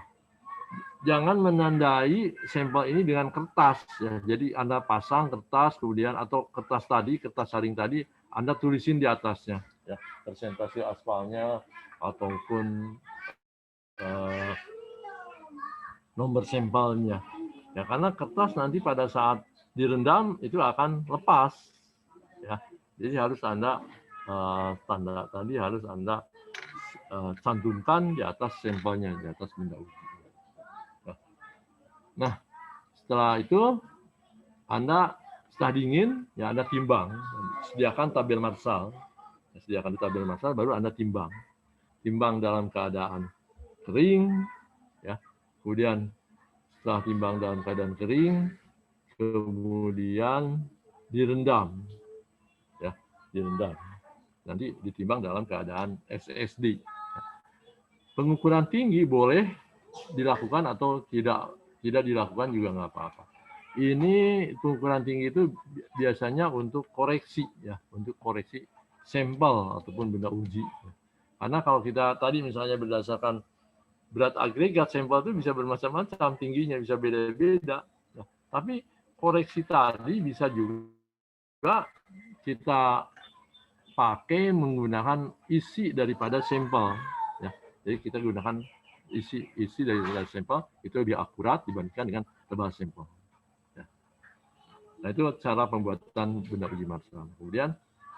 Jangan menandai sampel ini dengan kertas. Ya. Jadi Anda pasang kertas, kemudian atau kertas saring tadi, Anda tulisin di atasnya, ya, persentase aspalnya ataupun nomor sampelnya. Ya, karena kertas nanti pada saat direndam itu akan lepas. Ya, jadi harus Anda tanda tadi harus Anda cantumkan di atas sampelnya, di atas benda uji. Nah, setelah itu Anda setelah dingin, ya Anda timbang, sediakan tabel Marshall, sediakan di tabel Marshall, baru Anda timbang, timbang dalam keadaan kering, ya, kemudian setelah timbang dalam keadaan kering, kemudian direndam, ya, direndam. Nanti ditimbang dalam keadaan SSD. Pengukuran tinggi boleh dilakukan atau tidak dilakukan juga nggak apa-apa. Ini pengukuran tinggi itu biasanya untuk koreksi, ya, untuk koreksi sampel ataupun benda uji. Karena kalau kita tadi misalnya berdasarkan berat agregat, sampel itu bisa bermacam-macam, tingginya bisa beda-beda. Nah, tapi koreksi tadi bisa juga kita pakai menggunakan isi daripada sampel. Ya, jadi kita gunakan isi dari sampel itu lebih akurat dibandingkan dengan tebal sampel. Ya. Nah, itu cara pembuatan benda uji Marshall. Kemudian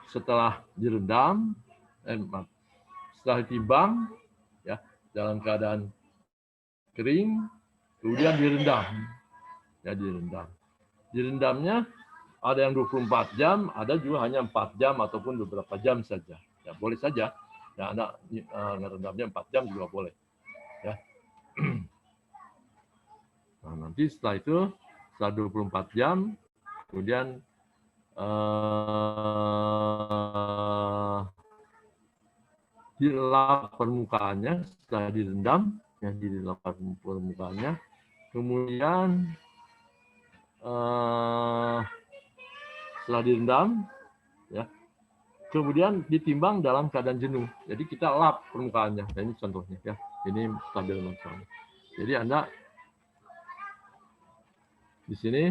setelah direndam, setelah ditimbang, ya, dalam keadaan kering, kemudian direndam. Ya, direndam. Direndamnya ada yang 24 jam, ada juga hanya 4 jam ataupun beberapa jam saja. Ya, boleh saja. Ya, Anda ngerendamnya 4 jam juga boleh. Ya. Nah, nanti setelah itu, setelah 24 jam, kemudian dilap permukaannya setelah direndam, ya, dilap permukaannya, kemudian setelah direndam, ya, kemudian ditimbang dalam keadaan jenuh. Jadi kita lap permukaannya. Nah, ini contohnya, ya. Ini tabel Marshall. Jadi Anda di sini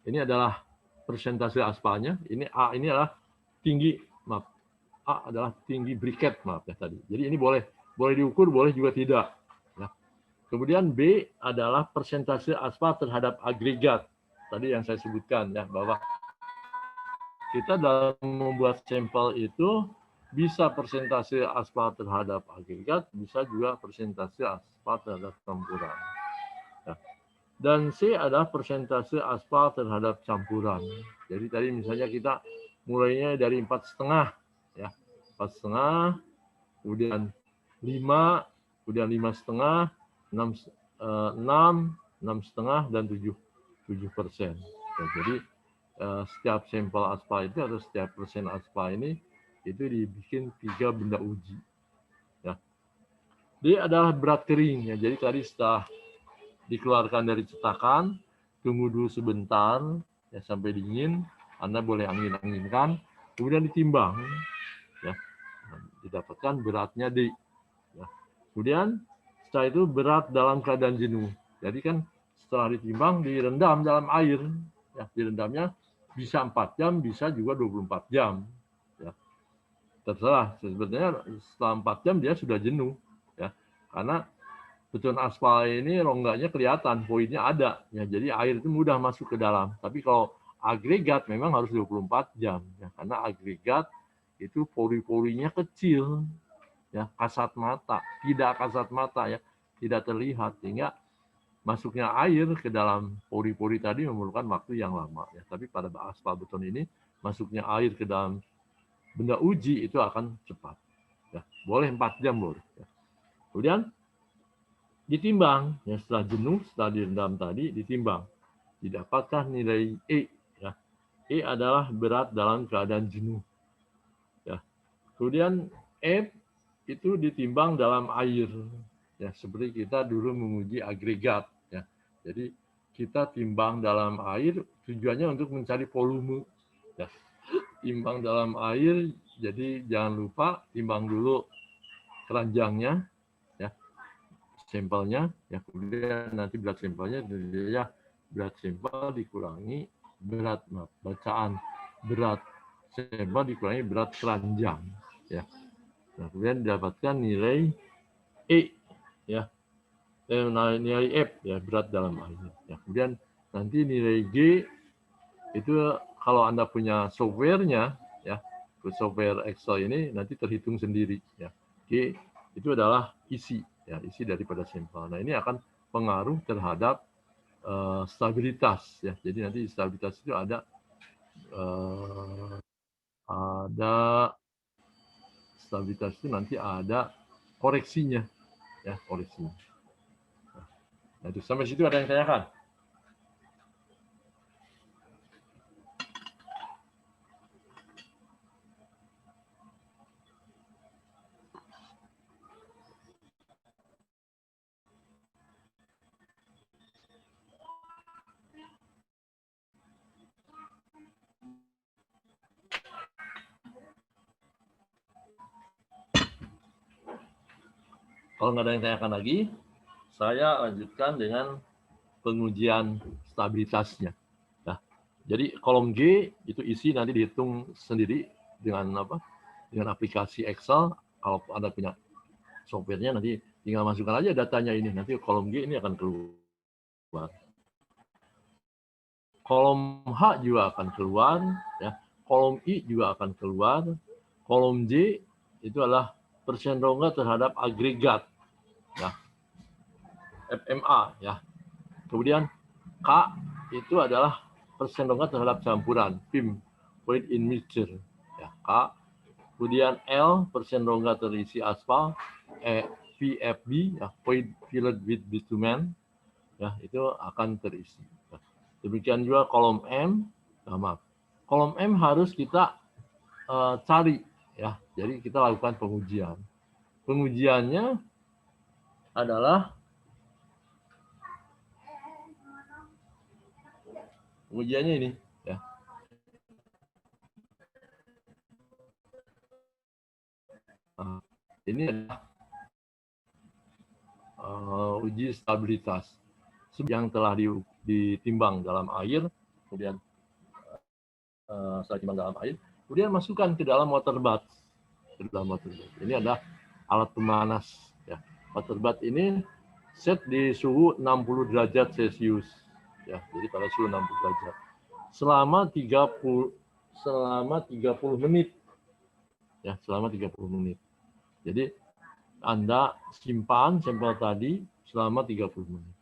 ini adalah persentase aspalnya. Ini A ini adalah tinggi, maaf. A adalah tinggi briket, maaf ya tadi. Jadi ini boleh diukur, boleh juga tidak. Ya. Kemudian B adalah persentase aspal terhadap agregat. Tadi yang saya sebutkan, ya, bahwa kita dalam membuat sampel itu bisa persentase aspal terhadap agregat, bisa juga persentase aspal terhadap campuran. Ya. Dan C adalah persentase aspal terhadap campuran. Jadi tadi misalnya kita mulainya dari 4,5 ya, 4,5, kemudian 5, kemudian 5,5, 6, 6,5 dan 7%. Ya, jadi setiap sampel aspal itu atau setiap persen aspal ini itu dibikin 3 benda uji. Ya. Dia adalah berat kering ya. Jadi tadi setelah dikeluarkan dari cetakan, tunggu dulu sebentar ya sampai dingin. Anda boleh angin-anginkan, kemudian ditimbang ya. Didapatkan beratnya D. Ya. Kemudian setelah itu berat dalam keadaan jenuh. Jadi kan setelah ditimbang direndam dalam air. Ya, direndamnya bisa 4 jam, bisa juga 24 jam. Ya. Terserah. Sebenarnya setelah 4 jam dia sudah jenuh. Ya. Karena beton aspal ini rongganya kelihatan, poinnya ada. Ya, jadi air itu mudah masuk ke dalam. Tapi kalau agregat memang harus 24 jam. Ya, karena agregat itu pori-porinya kecil. Ya, kasat mata, tidak kasat mata ya, tidak terlihat, sehingga masuknya air ke dalam pori-pori tadi memerlukan waktu yang lama ya. Tapi pada aspal beton ini masuknya air ke dalam benda uji itu akan cepat ya. Boleh 4 jam boleh ya. Kemudian ditimbang ya, setelah jenuh, setelah direndam tadi ditimbang, didapatkan nilai E ya. E adalah berat dalam keadaan jenuh ya. Kemudian F itu ditimbang dalam air ya, seperti kita dulu menguji agregat ya. Jadi kita timbang dalam air tujuannya untuk mencari volume ya. Timbang dalam air, jadi jangan lupa timbang dulu keranjangnya ya, sampelnya ya, kemudian nanti berat sampelnya ya, berat sampel dikurangi berat bacaan, berat sampel dikurangi berat keranjang ya. Nah, kemudian didapatkan nilai E ya, nilai F ya, berat dalam air ya. Kemudian nanti nilai G itu kalau Anda punya softwarenya ya, software Excel ini nanti terhitung sendiri ya. G itu adalah isi ya, isi daripada sampel. Nah, ini akan pengaruh terhadap stabilitas ya. Jadi nanti stabilitas itu ada stabilitas itu nanti ada koreksinya ya, koreksinya. Nah, itu sampai situ ada yang tanyakan? Kalau nggak ada yang tanyakan lagi, saya lanjutkan dengan pengujian stabilitasnya. Nah, jadi kolom G itu isi nanti dihitung sendiri dengan apa? Dengan aplikasi Excel. Kalau Anda punya softwarenya nanti tinggal masukkan aja datanya ini. Nanti kolom G ini akan keluar. Kolom H juga akan keluar, ya. Kolom I juga akan keluar. Kolom J itu adalah persen rongga terhadap agregat, ya. FMA, ya. Kemudian K itu adalah persen rongga terhadap campuran, PIM, point in mixture, ya. K. Kemudian L persen rongga terisi aspal, PFB, ya, point filled with bitumen, ya, itu akan terisi. Demikian juga kolom M, nah, kolom M harus kita cari, ya. Jadi kita lakukan pengujian. Pengujiannya adalah pengujiannya ini, ya. Nah, ini adalah uji stabilitas yang telah ditimbang dalam air, kemudian setelah ditimbang dalam air, kemudian masukkan ke dalam water bath. Ini adalah alat pemanas, ya. Water bath ini set di suhu 60 derajat Celcius, ya. Jadi pada suhu 60 derajat selama 30 menit, ya, selama 30 menit. Jadi Anda simpan sampel tadi selama 30 menit.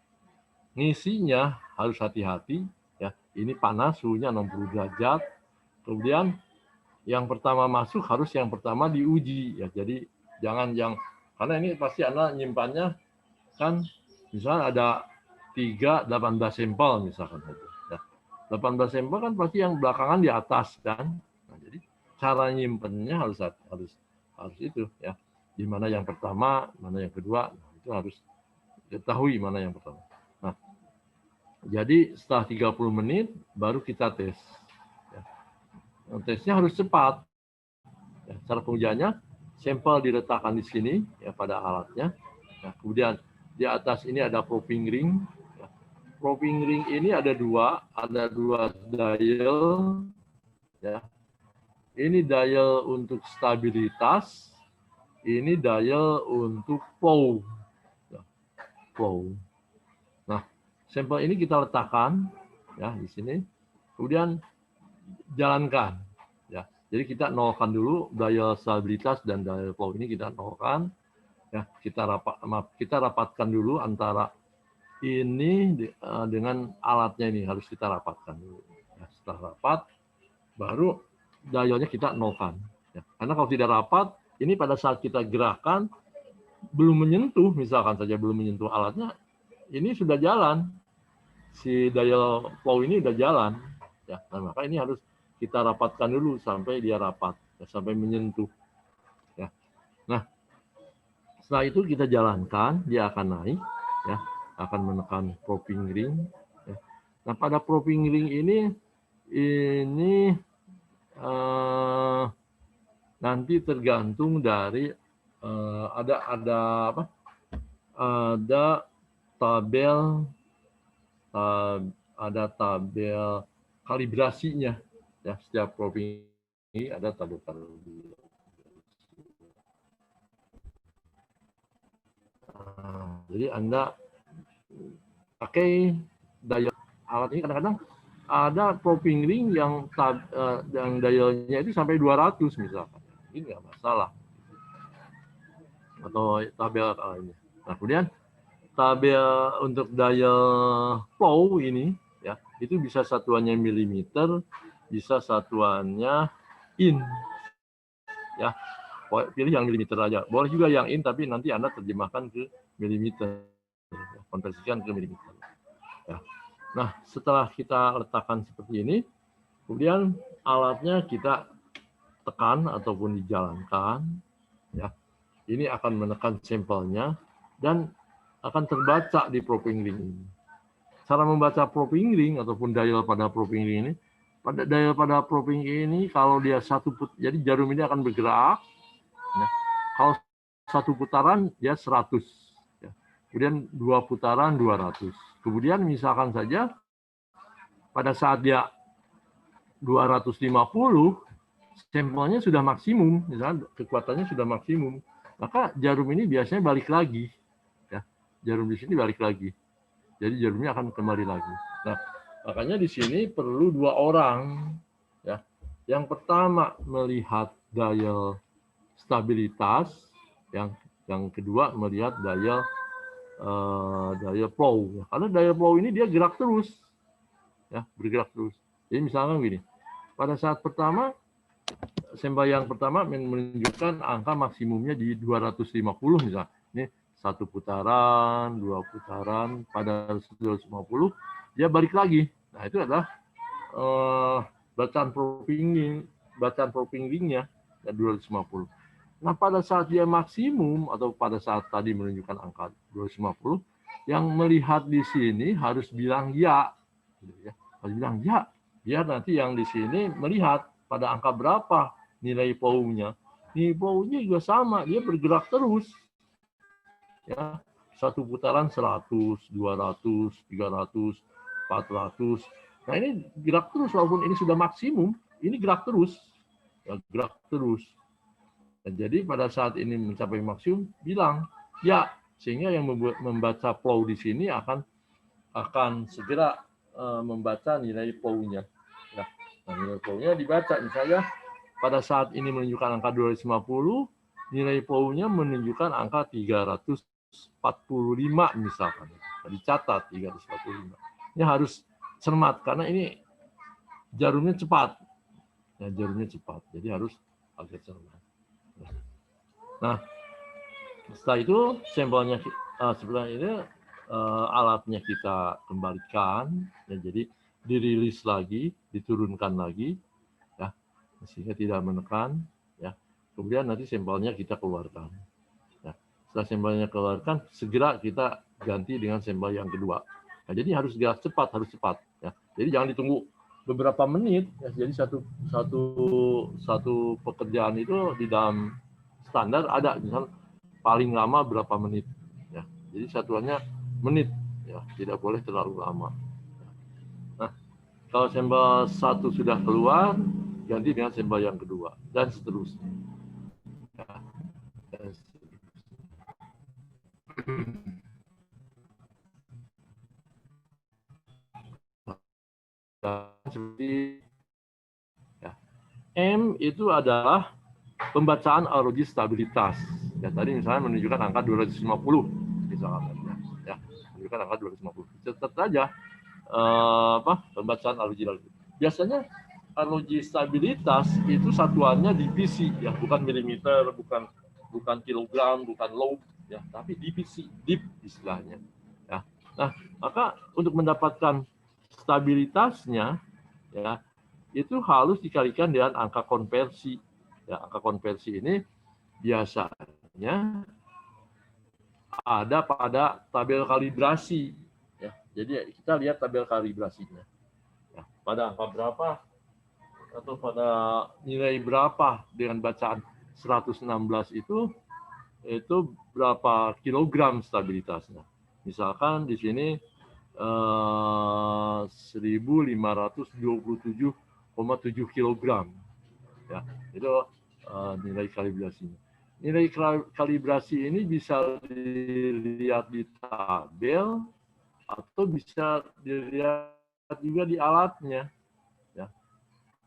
Ngisinya harus hati-hati, ya. Ini panas, suhunya 60 derajat. Kemudian yang pertama masuk harus yang pertama diuji ya. Jadi jangan karena ini pasti Anda nyimpannya kan misalnya ada 18 sampel misalkan ya. 18 sampel kan pasti yang belakangan di atas kan. Nah, jadi cara nyimpennya harus itu ya. Di mana yang pertama, mana yang kedua, nah, itu harus diketahui mana yang pertama. Nah, jadi setelah 30 menit baru kita tes. Ya. Nah, tesnya harus cepat. Ya, cara pengujiannya, sampel diletakkan di sini ya pada alatnya. Nah, kemudian di atas ini ada probing ring. Ya. Probing ring ini ada dua dial. Ya. Ini dial untuk stabilitas, ini dial untuk flow. Ya, flow. Nah, sampel ini kita letakkan ya di sini. Kemudian jalankan. Ya, jadi kita nolkan dulu dial stabilitas dan dial flow ini kita nolkan. Ya, kita rapatkan dulu antara ini dengan alatnya ini harus kita rapatkan dulu. Ya, setelah rapat, baru dialnya kita nolkan. Ya, karena kalau tidak rapat, ini pada saat kita gerakan belum menyentuh, misalkan saja belum menyentuh alatnya, ini sudah jalan. Si dial flow ini sudah jalan. Ya, nah, maka ini harus kita rapatkan dulu sampai dia rapat, ya, sampai menyentuh. Ya. Nah, setelah itu kita jalankan, dia akan naik, ya, akan menekan probing ring. Ya. Nah, pada probing ring ini nanti tergantung dari ada tabel kalibrasinya ya, setiap probing ini ada tabel kalibrasi. Jadi Anda pakai dial alat ini, kadang-kadang ada probing ring yang dialnya itu sampai 200 misalkan. Ini nggak masalah. Atau tabel ini. Nah, kemudian tabel untuk dial flow ini ya, itu bisa satuannya milimeter, bisa satuannya in. Ya. Pilih yang milimeter aja. Boleh juga yang in, tapi nanti Anda terjemahkan ke milimeter. Konversikan ke milimeter. Ya. Nah, setelah kita letakkan seperti ini, kemudian alatnya kita tekan ataupun dijalankan, ya. Ini akan menekan sampelnya dan akan terbaca di probing ring ini. Cara membaca probing ring ataupun dial pada probing ring ini, pada dial pada probing ini kalau dia jadi jarum ini akan bergerak. Ya. Kalau satu putaran dia 100. Ya. Kemudian 2 putaran 200. Kemudian misalkan saja pada saat dia 250, sampelnya sudah maksimum, misalnya kekuatannya sudah maksimum, maka jarum ini biasanya balik lagi. Ya, jarum di sini balik lagi. Jadi jarumnya akan kembali lagi. Nah, makanya di sini perlu 2 orang. Ya. Yang pertama melihat dial stabilitas, yang kedua melihat dial flow. Ya. Karena dial flow ini dia gerak terus. Ya, bergerak terus. Jadi misalnya begini, pada saat pertama, sampel yang pertama menunjukkan angka maksimumnya di 250 misalnya. Ini 1 putaran, 2 putaran, pada 250 dia balik lagi. Nah, itu adalah bacaan probing ringnya 250. Nah, pada saat dia maksimum atau pada saat tadi menunjukkan angka 250, yang melihat di sini harus bilang ya. Harus bilang ya, biar nanti yang di sini melihat pada angka berapa nilai flow-nya. Nilai flow-nya juga sama, dia bergerak terus. Ya, 1 putaran 100, 200, 300, 400. Nah, ini gerak terus walaupun ini sudah maksimum, ini gerak terus. Ya, gerak terus. Nah, jadi pada saat ini mencapai maksimum, bilang ya, sehingga yang membaca flow di sini akan segera membaca nilai flow-nya. Ya, nah, nilai flow-nya dibaca, misalnya pada saat ini menunjukkan angka 250, nilai flow-nya menunjukkan angka 345 misalkan. Nah, dicatat 345. Ini harus cermat karena ini jarumnya cepat. Ya, jarumnya cepat, jadi harus agak cermat. Nah, setelah itu sampelnya setelah ini alatnya kita kembalikan, ya, jadi dirilis lagi, diturunkan lagi, ya, sehingga tidak menekan, ya. Kemudian nanti sampelnya kita keluarkan. Ya. Setelah sampelnya keluarkan, segera kita ganti dengan sampel yang kedua. Nah, jadi harus gerak cepat, harus cepat. Ya. Jadi jangan ditunggu beberapa menit. Ya. Jadi satu pekerjaan itu di dalam standar ada, misal paling lama berapa menit. Ya. Jadi satuannya menit. Ya. Tidak boleh terlalu lama. Nah, kalau sampel satu sudah keluar, ganti dengan sampel yang kedua dan seterusnya. Ya. Dan seperti ya. M itu adalah pembacaan analogi stabilitas. Ya, tadi misalnya menunjukkan angka 250 misalkan, ya, menunjukkan angka 250. Catat aja pembacaan analogi. Biasanya analogi stabilitas itu satuannya divisi, ya, bukan milimeter, bukan kilogram, bukan lob, ya, tapi divisi, dip istilahnya. Ya. Nah, maka untuk mendapatkan stabilitasnya, ya, itu harus dikalikan dengan angka konversi. Ya, angka konversi ini biasanya ada pada tabel kalibrasi. Ya, jadi kita lihat tabel kalibrasinya. Ya, pada angka berapa atau pada nilai berapa dengan bacaan 116 itu berapa kilogram stabilitasnya. Misalkan di sini 1527,7 kilogram. Ya, itu nilai kalibrasinya. Nilai kalibrasi ini bisa dilihat di tabel atau bisa dilihat juga di alatnya. Ya.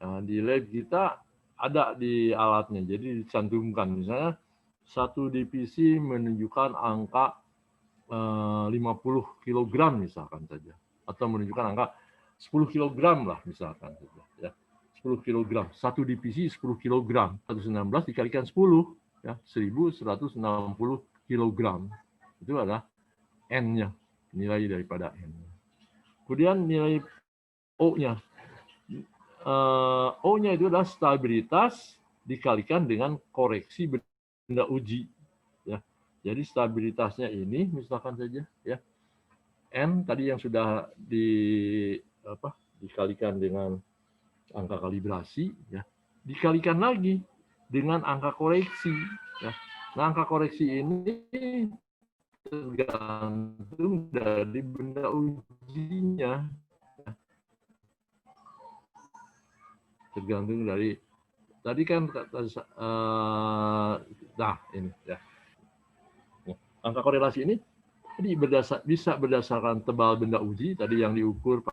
Nah, di lab kita ada di alatnya, jadi dicantumkan. Misalnya satu divisi menunjukkan angka 50 kg misalkan saja, atau menunjukkan angka 10 kg lah misalkan saja. Ya. 10 kg, satu divisi 10 kg, 116 dikalikan 10, ya, 1160 kg. Itu adalah N-nya, nilai daripada N. Kemudian nilai O-nya. O-nya itu adalah stabilitas dikalikan dengan koreksi benda uji. Ya. Jadi stabilitasnya ini misalkan saja, ya, N tadi yang sudah dikalikan dengan angka kalibrasi, ya, dikalikan lagi dengan angka koreksi. Ya. Nah, angka koreksi ini tergantung dari benda ujinya. Tergantung dari tadi kan nah ini ya. Angka korelasi ini jadi bisa berdasarkan tebal benda uji tadi yang diukur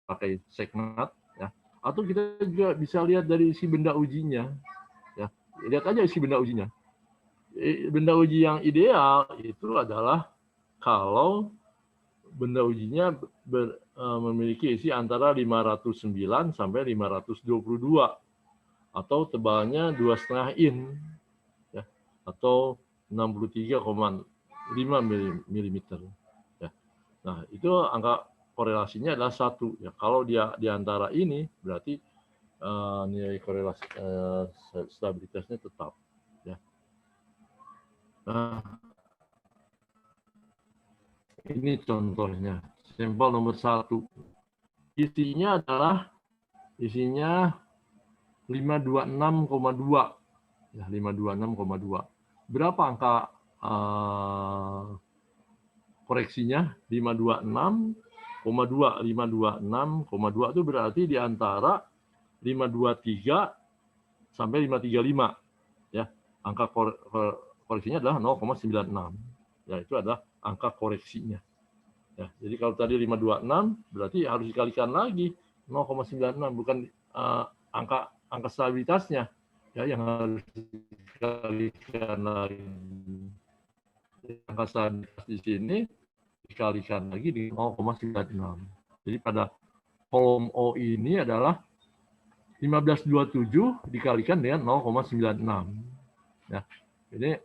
pakai sekmat, ya, atau kita juga bisa lihat dari isi benda ujinya, ya, lihat aja isi benda ujinya. Benda uji yang ideal itu adalah kalau benda ujinya memiliki isi antara 509 sampai 522 atau tebalnya 2,5 in, ya, atau 63,5 mm. Ya. Nah, itu angka korelasinya adalah 1. Ya, kalau dia di antara ini berarti nilai korelasi stabilitasnya tetap. Ya. Nah, ini contohnya. Sampel nomor 1. Isinya 526,2. Ya, 526,2. Berapa angka koreksinya? 526,2. 526,2 itu berarti di antara 523 sampai 535. Ya, angka koreksinya adalah 0,96. Ya, itu adalah angka koreksinya. Ya, jadi kalau tadi 526 berarti harus dikalikan lagi 0,96, bukan angka stabilitasnya, ya, yang harus dikalikan lagi. Angka stabilitas di sini dikalikan lagi di 0,96. Jadi pada kolom O ini adalah 1527 dikalikan dengan 0,96. Ya, ini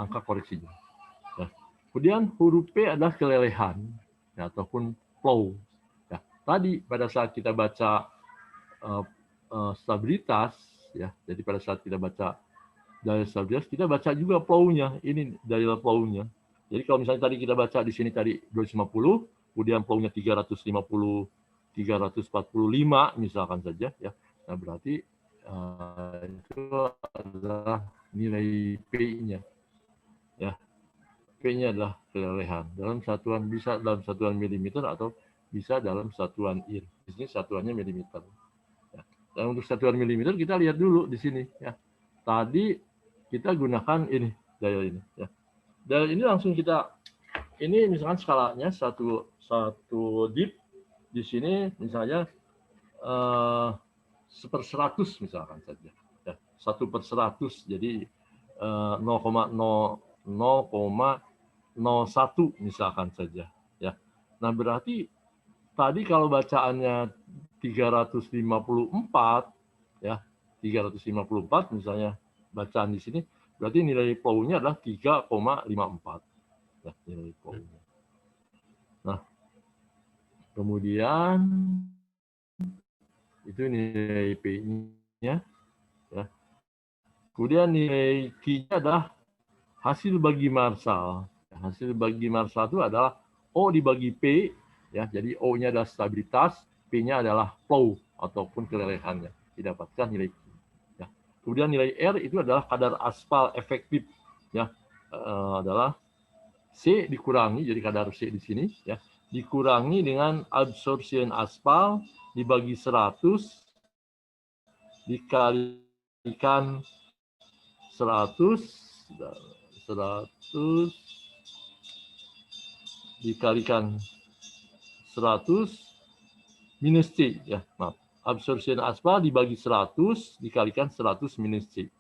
angka koreksinya. Ya. Kemudian huruf P adalah kelelehan ya, ataupun flow. Ya. Tadi pada saat kita baca stabilitas, ya, jadi pada saat kita baca daya stabilitas, kita baca juga flow-nya. Ini daya flow-nya. Jadi kalau misalnya tadi kita baca di sini tadi 250, kemudian flow-nya 350, 345 misalkan saja, ya. Nah berarti itu adalah nilai P-nya, ya. P-nya adalah kelelehan dalam satuan, bisa dalam satuan milimeter atau bisa dalam satuan IR. Di sini satuannya milimeter. Ya. Dan untuk satuan milimeter kita lihat dulu di sini, ya. Tadi kita gunakan ini daya ini, ya. Daya ini langsung kita, ini misalkan skalanya satu dip di sini misalnya 1/100 misalkan saja, ya, 1/100, jadi 0,01 misalkan saja, ya. Nah berarti tadi kalau bacaannya 354, ya, 354 misalnya bacaan di sini, berarti nilai flow-nya adalah 3,54, ya, nilai flow-nya. Nah kemudian itu nilai P-nya, ya. Kemudian nilai Q-nya adalah hasil bagi Marshall. Hasil bagi Marshall itu adalah O dibagi P, ya. Jadi O-nya adalah stabilitas, P-nya adalah flow ataupun kelelehannya. Didapatkan nilai Q. Ya. Kemudian nilai R itu adalah kadar aspal efektif, ya. Adalah C dikurangi, jadi kadar C di sini, ya, dikurangi dengan absorption aspal dibagi 100 dikalikan 100 dikalikan 100 minus C, ya, maaf. Absorption aspal dibagi 100 dikalikan 100 minus C.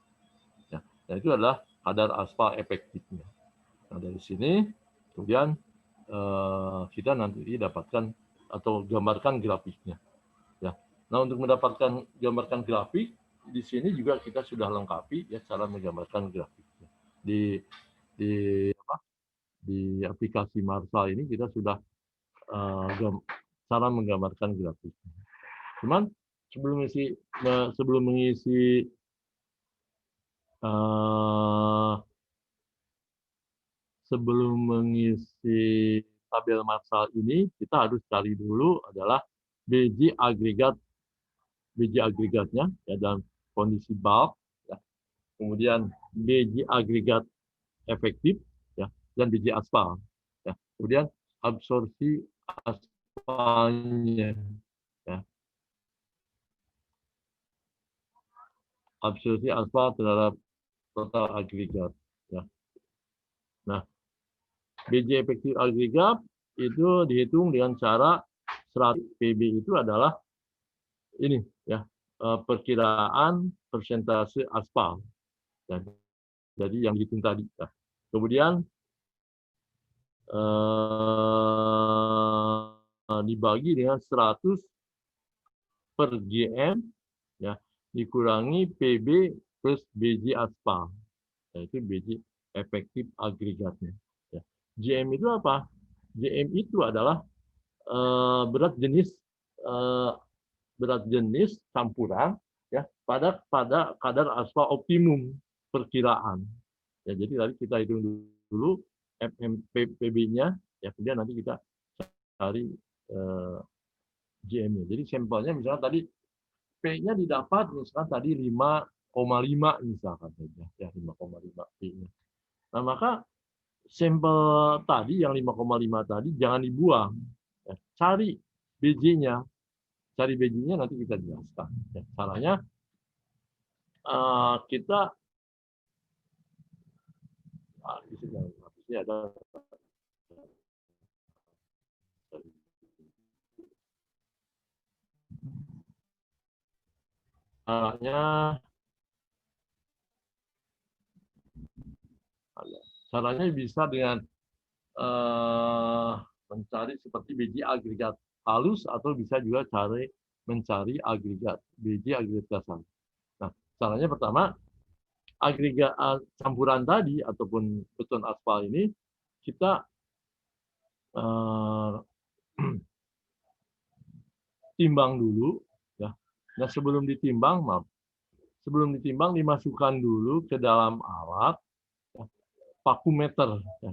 Ya, dan itu adalah kadar aspal efektifnya. Nah, dari sini kemudian kita nanti dapatkan atau gambarkan grafiknya. Ya. Nah, untuk mendapatkan gambarkan grafik, di sini juga kita sudah lengkapi, ya, cara menggambarkan grafiknya. Di aplikasi Marshall ini kita sudah cara menggambarkan grafiknya. Cuman sebelum mengisi tabel Marshall ini, kita harus cari dulu adalah BJ agregatnya, ya, dalam kondisi bulk, ya. Kemudian BJ agregat efektif, ya, dan BJ aspal, ya. Kemudian absorpsi aspalnya, ya. Absorpsi aspal terhadap total agregat, ya. Nah, BJ efektif agregat itu dihitung dengan cara 100 PB itu adalah ini, ya, perkiraan persentase aspal, ya. Jadi yang dihitung tadi, ya. Kemudian dibagi dengan 100 per GM, ya, dikurangi PB plus BJ aspal, yaitu BJ efektif agregatnya, ya. GM itu apa? GM itu adalah berat jenis campuran, ya, pada kadar aspal optimum perkiraan. Ya, jadi tadi kita hitung dulu PB-nya, ya, kemudian nanti kita cari GM-nya. Jadi sampelnya misalnya tadi P-nya didapat misalkan tadi 5,5 misalkan saja, ya, 5,5 P-nya. Nah, maka sampel tadi yang 5,5 tadi jangan dibuang, ya. Cari BJ-nya. Cari BJ-nya nanti kita jelaskan, ya. Caranya kita di sini ada caranya bisa dengan mencari seperti biji agregat halus atau bisa juga cari mencari agregat, biji agregat dasar. Nah, caranya pertama, agregat campuran tadi ataupun beton aspal ini kita timbang dulu, ya. Nah, sebelum ditimbang dimasukkan dulu ke dalam alat ya, vakumeter, ya,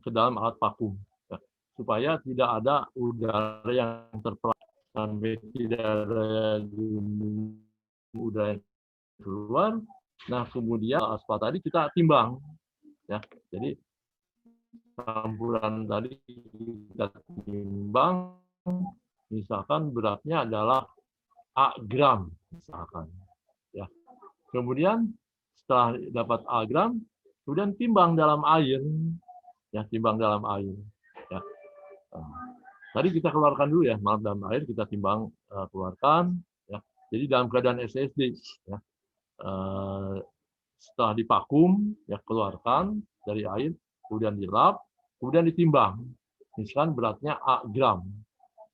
ke dalam alat vakum, ya, supaya tidak ada udara yang terperangkap sampai tidak ada udara yang keluar. Nah, kemudian aspal tadi kita timbang, ya. Jadi campuran tadi kita timbang, misalkan beratnya adalah A gram, misalkan. Ya. Kemudian setelah dapat A gram, kemudian timbang dalam air, ya, timbang dalam air. Ya. Tadi kita keluarkan dulu ya, maaf, dalam air kita timbang, keluarkan. Ya. Jadi dalam keadaan SSD, ya. Setelah divakum, ya, keluarkan dari air, kemudian dilap, kemudian ditimbang. Misalkan beratnya A gram.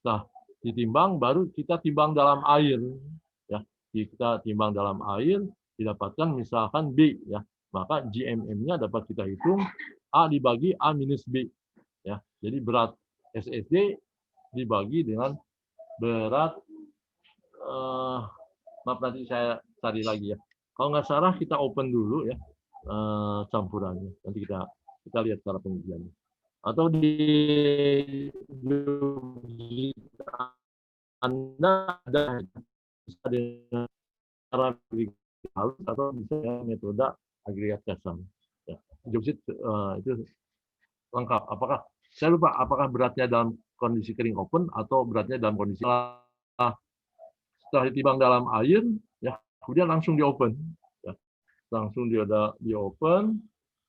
Nah, ditimbang baru kita timbang dalam air, ya. Kita timbang dalam air didapatkan misalkan B, ya. Maka GMM-nya dapat kita hitung A dibagi A minus B, ya. Jadi berat SSD dibagi dengan berat, maaf, nanti saya cari lagi ya. Kalau nggak salah kita open dulu ya campurannya. Nanti kita lihat cara pengujiannya. Atau di Anda ada bisa dengan cara halus atau bisa dengan metode agregat dasar. Ya. Joksit itu lengkap. Saya lupa apakah beratnya dalam kondisi kering open atau beratnya dalam kondisi setelah ditimbang dalam air, ya, kemudian langsung di open, ya. Langsung di open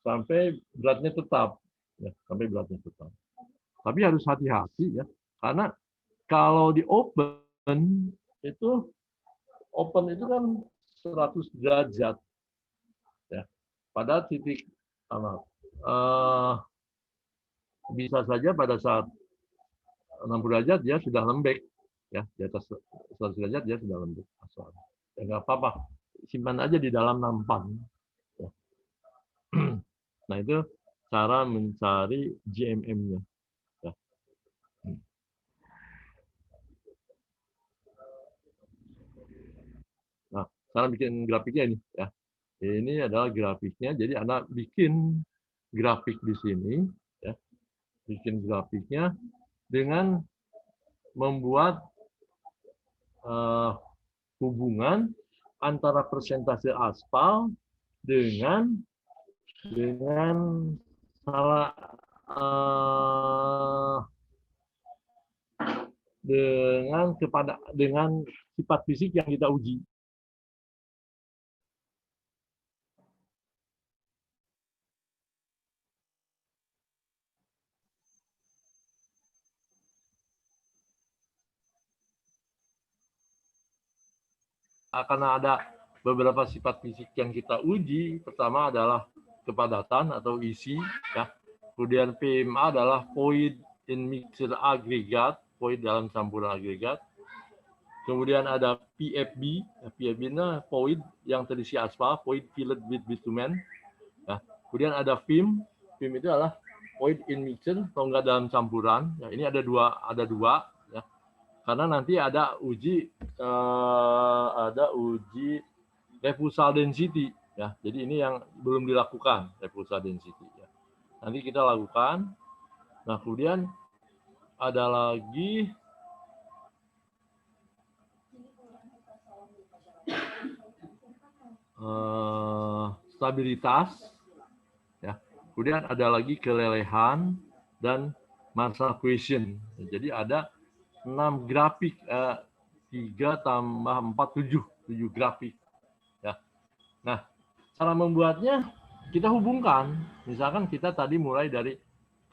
sampai beratnya tetap, ya, sampai beratnya tetap. Tapi harus hati-hati ya, karena kalau di open itu kan 100 derajat, ya. Pada titik bisa saja pada saat 60 derajat dia sudah lembek, ya, di atas 100 derajat dia sudah lembek. Ya nggak apa-apa, simpan aja di dalam nampan. Ya. Nah, itu cara mencari GMM-nya. Ya. Nah, cara bikin grafiknya ini, ya. Ini adalah grafiknya. Jadi Anda bikin grafik di sini, ya. Bikin grafiknya dengan membuat hubungan antara persentase aspal dengan dengan sifat fisik yang kita uji. Karena ada beberapa sifat fisik yang kita uji. Pertama adalah kepadatan atau isi, ya. Kemudian PMA adalah void in mixture agregat, void dalam campuran agregat. Kemudian ada PFB, PFB-nya void yang terisi aspal, void filled with bitumen. Ya. Kemudian ada film itu adalah void in mixture atau enggak dalam campuran. Ya, ini ada dua, ya. Karena nanti ada uji refusal density, ya. Jadi ini yang belum dilakukan, refusal density, ya. Nanti kita lakukan. Nah, kemudian ada lagi stabilitas, ya. Kemudian ada lagi kelelehan dan massa cohesion. Jadi ada 6 grafik, 3 tambah 4, 7 grafik. Ya. Nah, cara membuatnya kita hubungkan. Misalkan kita tadi mulai dari,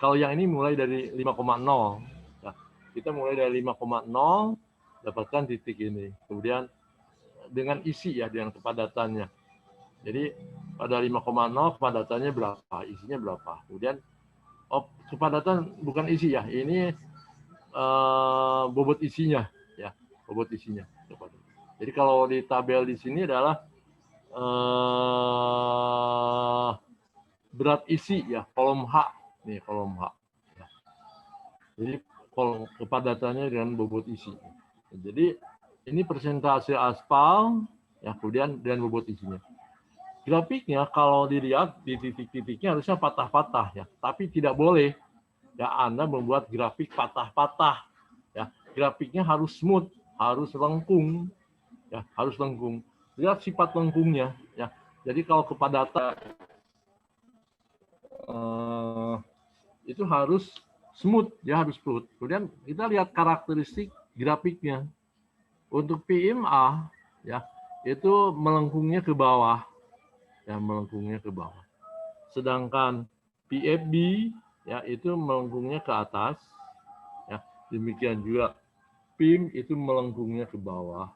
kalau yang ini mulai dari 5,0. Ya. Kita mulai dari 5,0, dapatkan titik ini. Kemudian dengan isi, ya, dengan kepadatannya. Jadi pada 5,0 kepadatannya berapa, isinya berapa. Kemudian kepadatan bukan isi, ya, ini bobot isinya, ya, bobot isinya. Jadi kalau di tabel di sini adalah berat isi ya, kolom H. Nih kolom H. Ya. Jadi kolom kepadatannya dengan bobot isi. Jadi ini persentase aspal ya, kemudian dan bobot isinya. Grafiknya kalau dilihat di titik-titiknya harusnya patah-patah ya, tapi tidak boleh ya Anda membuat grafik patah-patah ya. Grafiknya harus smooth, harus lengkung ya, harus lengkung. Lihat sifat lengkungnya ya. Jadi kalau kepadatan itu harus smooth ya, harus smooth. Kemudian kita lihat karakteristik grafiknya. Untuk PMA ya, itu melengkungnya ke bawah. Ya, melengkungnya ke bawah. Sedangkan PFB ya itu melengkungnya ke atas. Ya, demikian juga PIM itu melengkungnya ke bawah.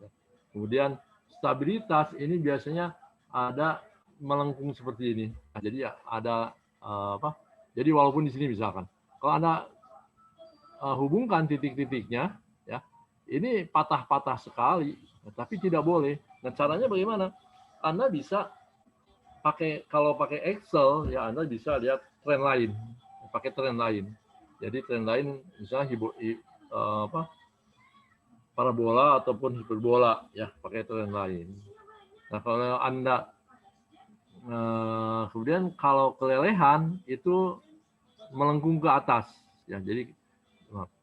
Ya. Kemudian stabilitas ini biasanya ada melengkung seperti ini. Nah, jadi ada apa? Jadi walaupun di sini misalkan, kalau Anda hubungkan titik-titiknya, ya ini patah-patah sekali, tapi tidak boleh. Nah caranya bagaimana? Anda bisa kalau pakai Excel ya Anda bisa lihat tren lain, pakai tren lain. Jadi tren lain misalnya parabola ataupun hiperbola ya, pakai tren lain. Nah kalau Anda kemudian kalau kelelehan itu melengkung ke atas ya, jadi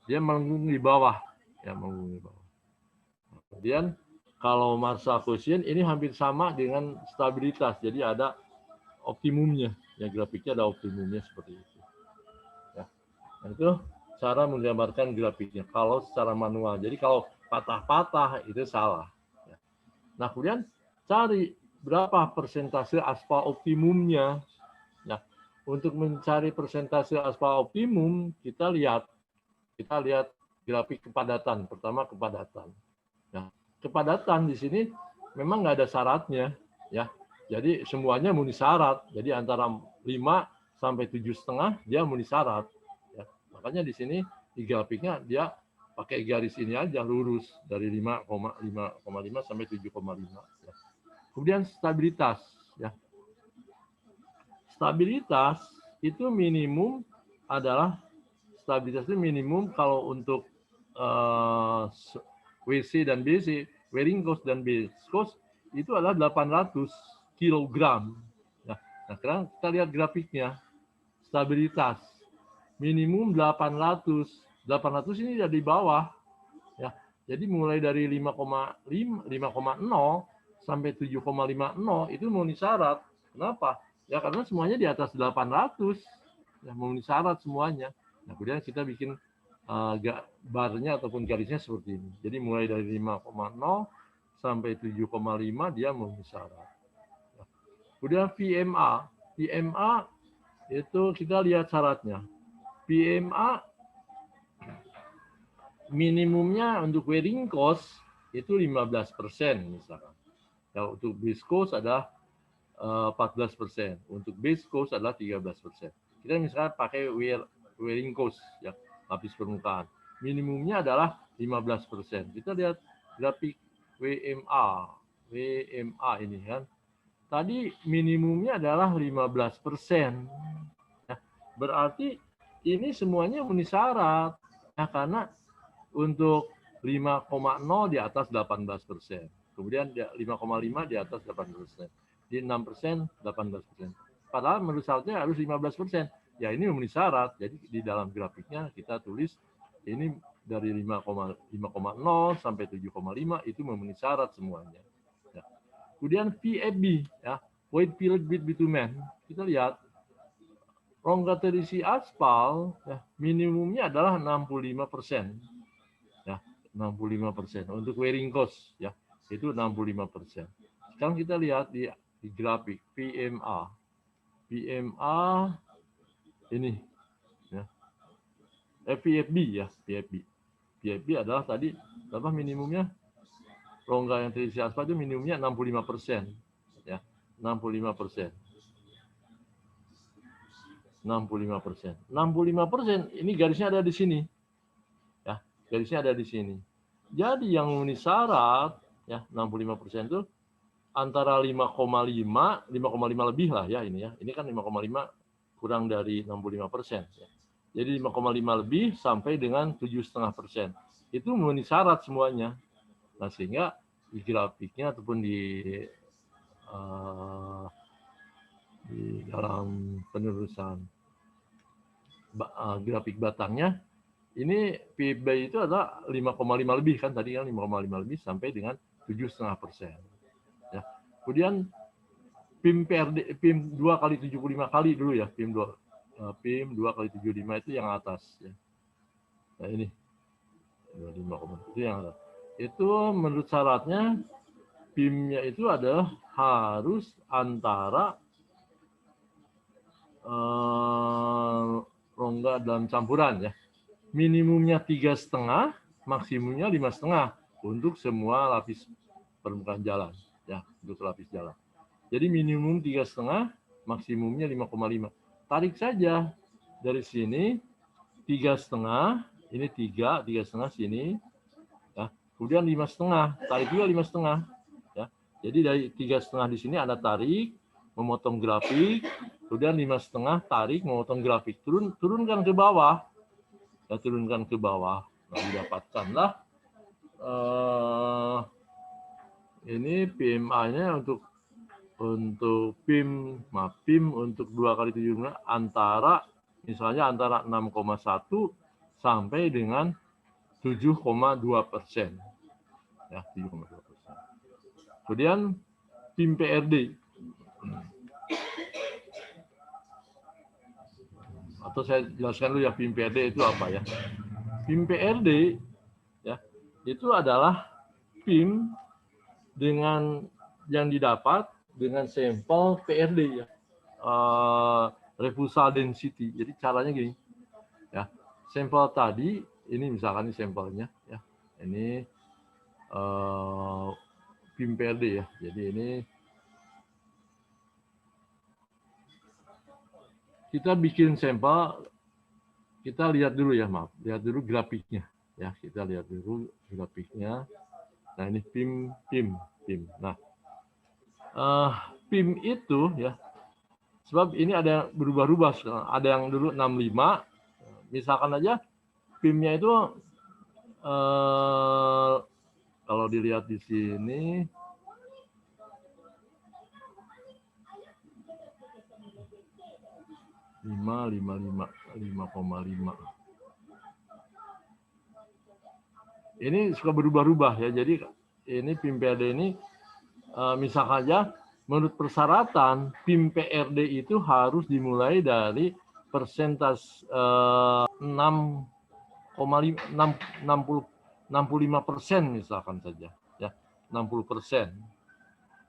dia melengkung di bawah ya, melengkung di bawah. Kemudian kalau massa quotient ini hampir sama dengan stabilitas, jadi ada optimumnya ya, grafiknya ada optimumnya seperti itu ya. Nah, itu cara menggambarkan grafiknya kalau secara manual. Jadi kalau patah-patah itu salah ya. Nah kemudian cari berapa persentase aspal optimumnya ya. Untuk mencari persentase aspal optimum kita lihat grafik kepadatan. Pertama kepadatan ya. Kepadatan di sini memang nggak ada syaratnya ya. Jadi semuanya muni syarat. Jadi antara 5 sampai 7,5 dia muni syarat. Ya. Makanya di sini di grafiknya dia pakai garis ini aja lurus dari 5,5 sampai 7,5. Ya. Kemudian stabilitas. Ya. Stabilitas itu minimum adalah stabilitas itu minimum kalau untuk WC dan BC, wearing cost dan base cost itu adalah 800 kg. Nah, sekarang kita lihat grafiknya. Stabilitas minimum 800. 800 ini dari bawah ya. Jadi mulai dari 5,0 sampai 7,50 itu memenuhi syarat. Kenapa? Ya karena semuanya di atas 800. Ya memenuhi syarat semuanya. Nah, kemudian kita bikin barnya ataupun garisnya seperti ini. Jadi mulai dari 5,0 sampai 7,5 dia memenuhi syarat. Kemudian PMA. PMA itu kita lihat syaratnya. PMA minimumnya untuk wearing cost itu 15% misalkan. Ya, untuk base cost adalah 14%. Untuk base cost adalah 13%. Kita misalkan pakai wearing cost ya, lapis permukaan. Minimumnya adalah 15%. Kita lihat grafik WMA ini kan. Tadi minimumnya adalah 15%. Ya, berarti ini semuanya memenuhi syarat. Ya, karena untuk 5,0 di atas 18%. Kemudian 5,5 di atas 18%. Di 6%, 18%. Padahal menurut syaratnya harus 15%. Ya ini memenuhi syarat. Jadi di dalam grafiknya kita tulis ini dari 5,0 sampai 7,5 itu memenuhi syarat semuanya. Ya. Kemudian VFB, ya, void filled with bitumen. Kita lihat rongga terisi aspal ya, minimumnya adalah 65%. Ya, 65%. Untuk wearing cost ya, itu 65%. Sekarang kita lihat di grafik PMA. PMA ini ya. PFB ya, PFB. PFB adalah tadi berapa minimumnya? Rongga yang terisi aspal itu minimumnya 65%. Ya, 65%. 65%. 65% ini garisnya ada di sini. Ya, garisnya ada di sini. Jadi yang memenuhi syarat ya 65% itu antara 5,5 lebih lah ya ini ya. Ini kan 5,5 kurang dari 65%. Ya. Jadi 5,5 lebih sampai dengan 7,5%. Itu memenuhi syarat semuanya. Nah, sehingga di grafiknya ataupun di dalam penerusan grafik batangnya ini PIB itu adalah 5,5 lebih kan tadi kan 5,5 lebih sampai dengan 7,5%. Ya. Kemudian PIM PRD PIM 2 kali 75 kali dulu ya PIM 2 kali 75 itu yang atas ya. Nah ini 25, itu yang atas. Itu menurut syaratnya PIM-nya itu adalah harus antara rongga dalam campuran ya. Minimumnya 3,5, maksimumnya 5,5 untuk semua lapis permukaan jalan ya, untuk lapis jalan. Jadi minimum 3,5, maksimumnya 5,5. Tarik saja dari sini 3,5, ini 3,5 sini ya. Kemudian 5,5, tarik juga 5,5 ya. Jadi dari 3,5 di sini Anda tarik, memotong grafik, kemudian 5,5 tarik, memotong grafik, turunkan ke bawah. Ya, turunkan ke bawah. Nah, didapatkanlah ini PMA-nya untuk PIM untuk 2 kali 75 antara misalnya antara 6,1 sampai dengan 7,2%. Ya, 7,2%. Kemudian PIM PRD. Atau saya jelaskan dulu ya PIM PRD itu apa ya. PIM PRD ya, itu adalah PIM dengan yang didapat dengan sampel PRD ya. Refusal density. Jadi caranya gini. Ya. Sampel tadi ini misalkan ini sampelnya ya. Ini PIM PRD ya. Jadi ini kita bikin sampel, kita lihat dulu ya, lihat dulu grafiknya ya, kita lihat dulu grafiknya. Nah ini PIM. Nah PIM itu ya, sebab ini ada yang berubah-ubah, ada yang dulu 65, misalkan aja PIM-nya itu kalau dilihat di sini lima. Ini suka berubah-ubah ya. Jadi ini PIM PRD ini misalkan aja menurut persyaratan PIM PRD itu harus dimulai dari persentase 65% misalkan saja ya, 60%.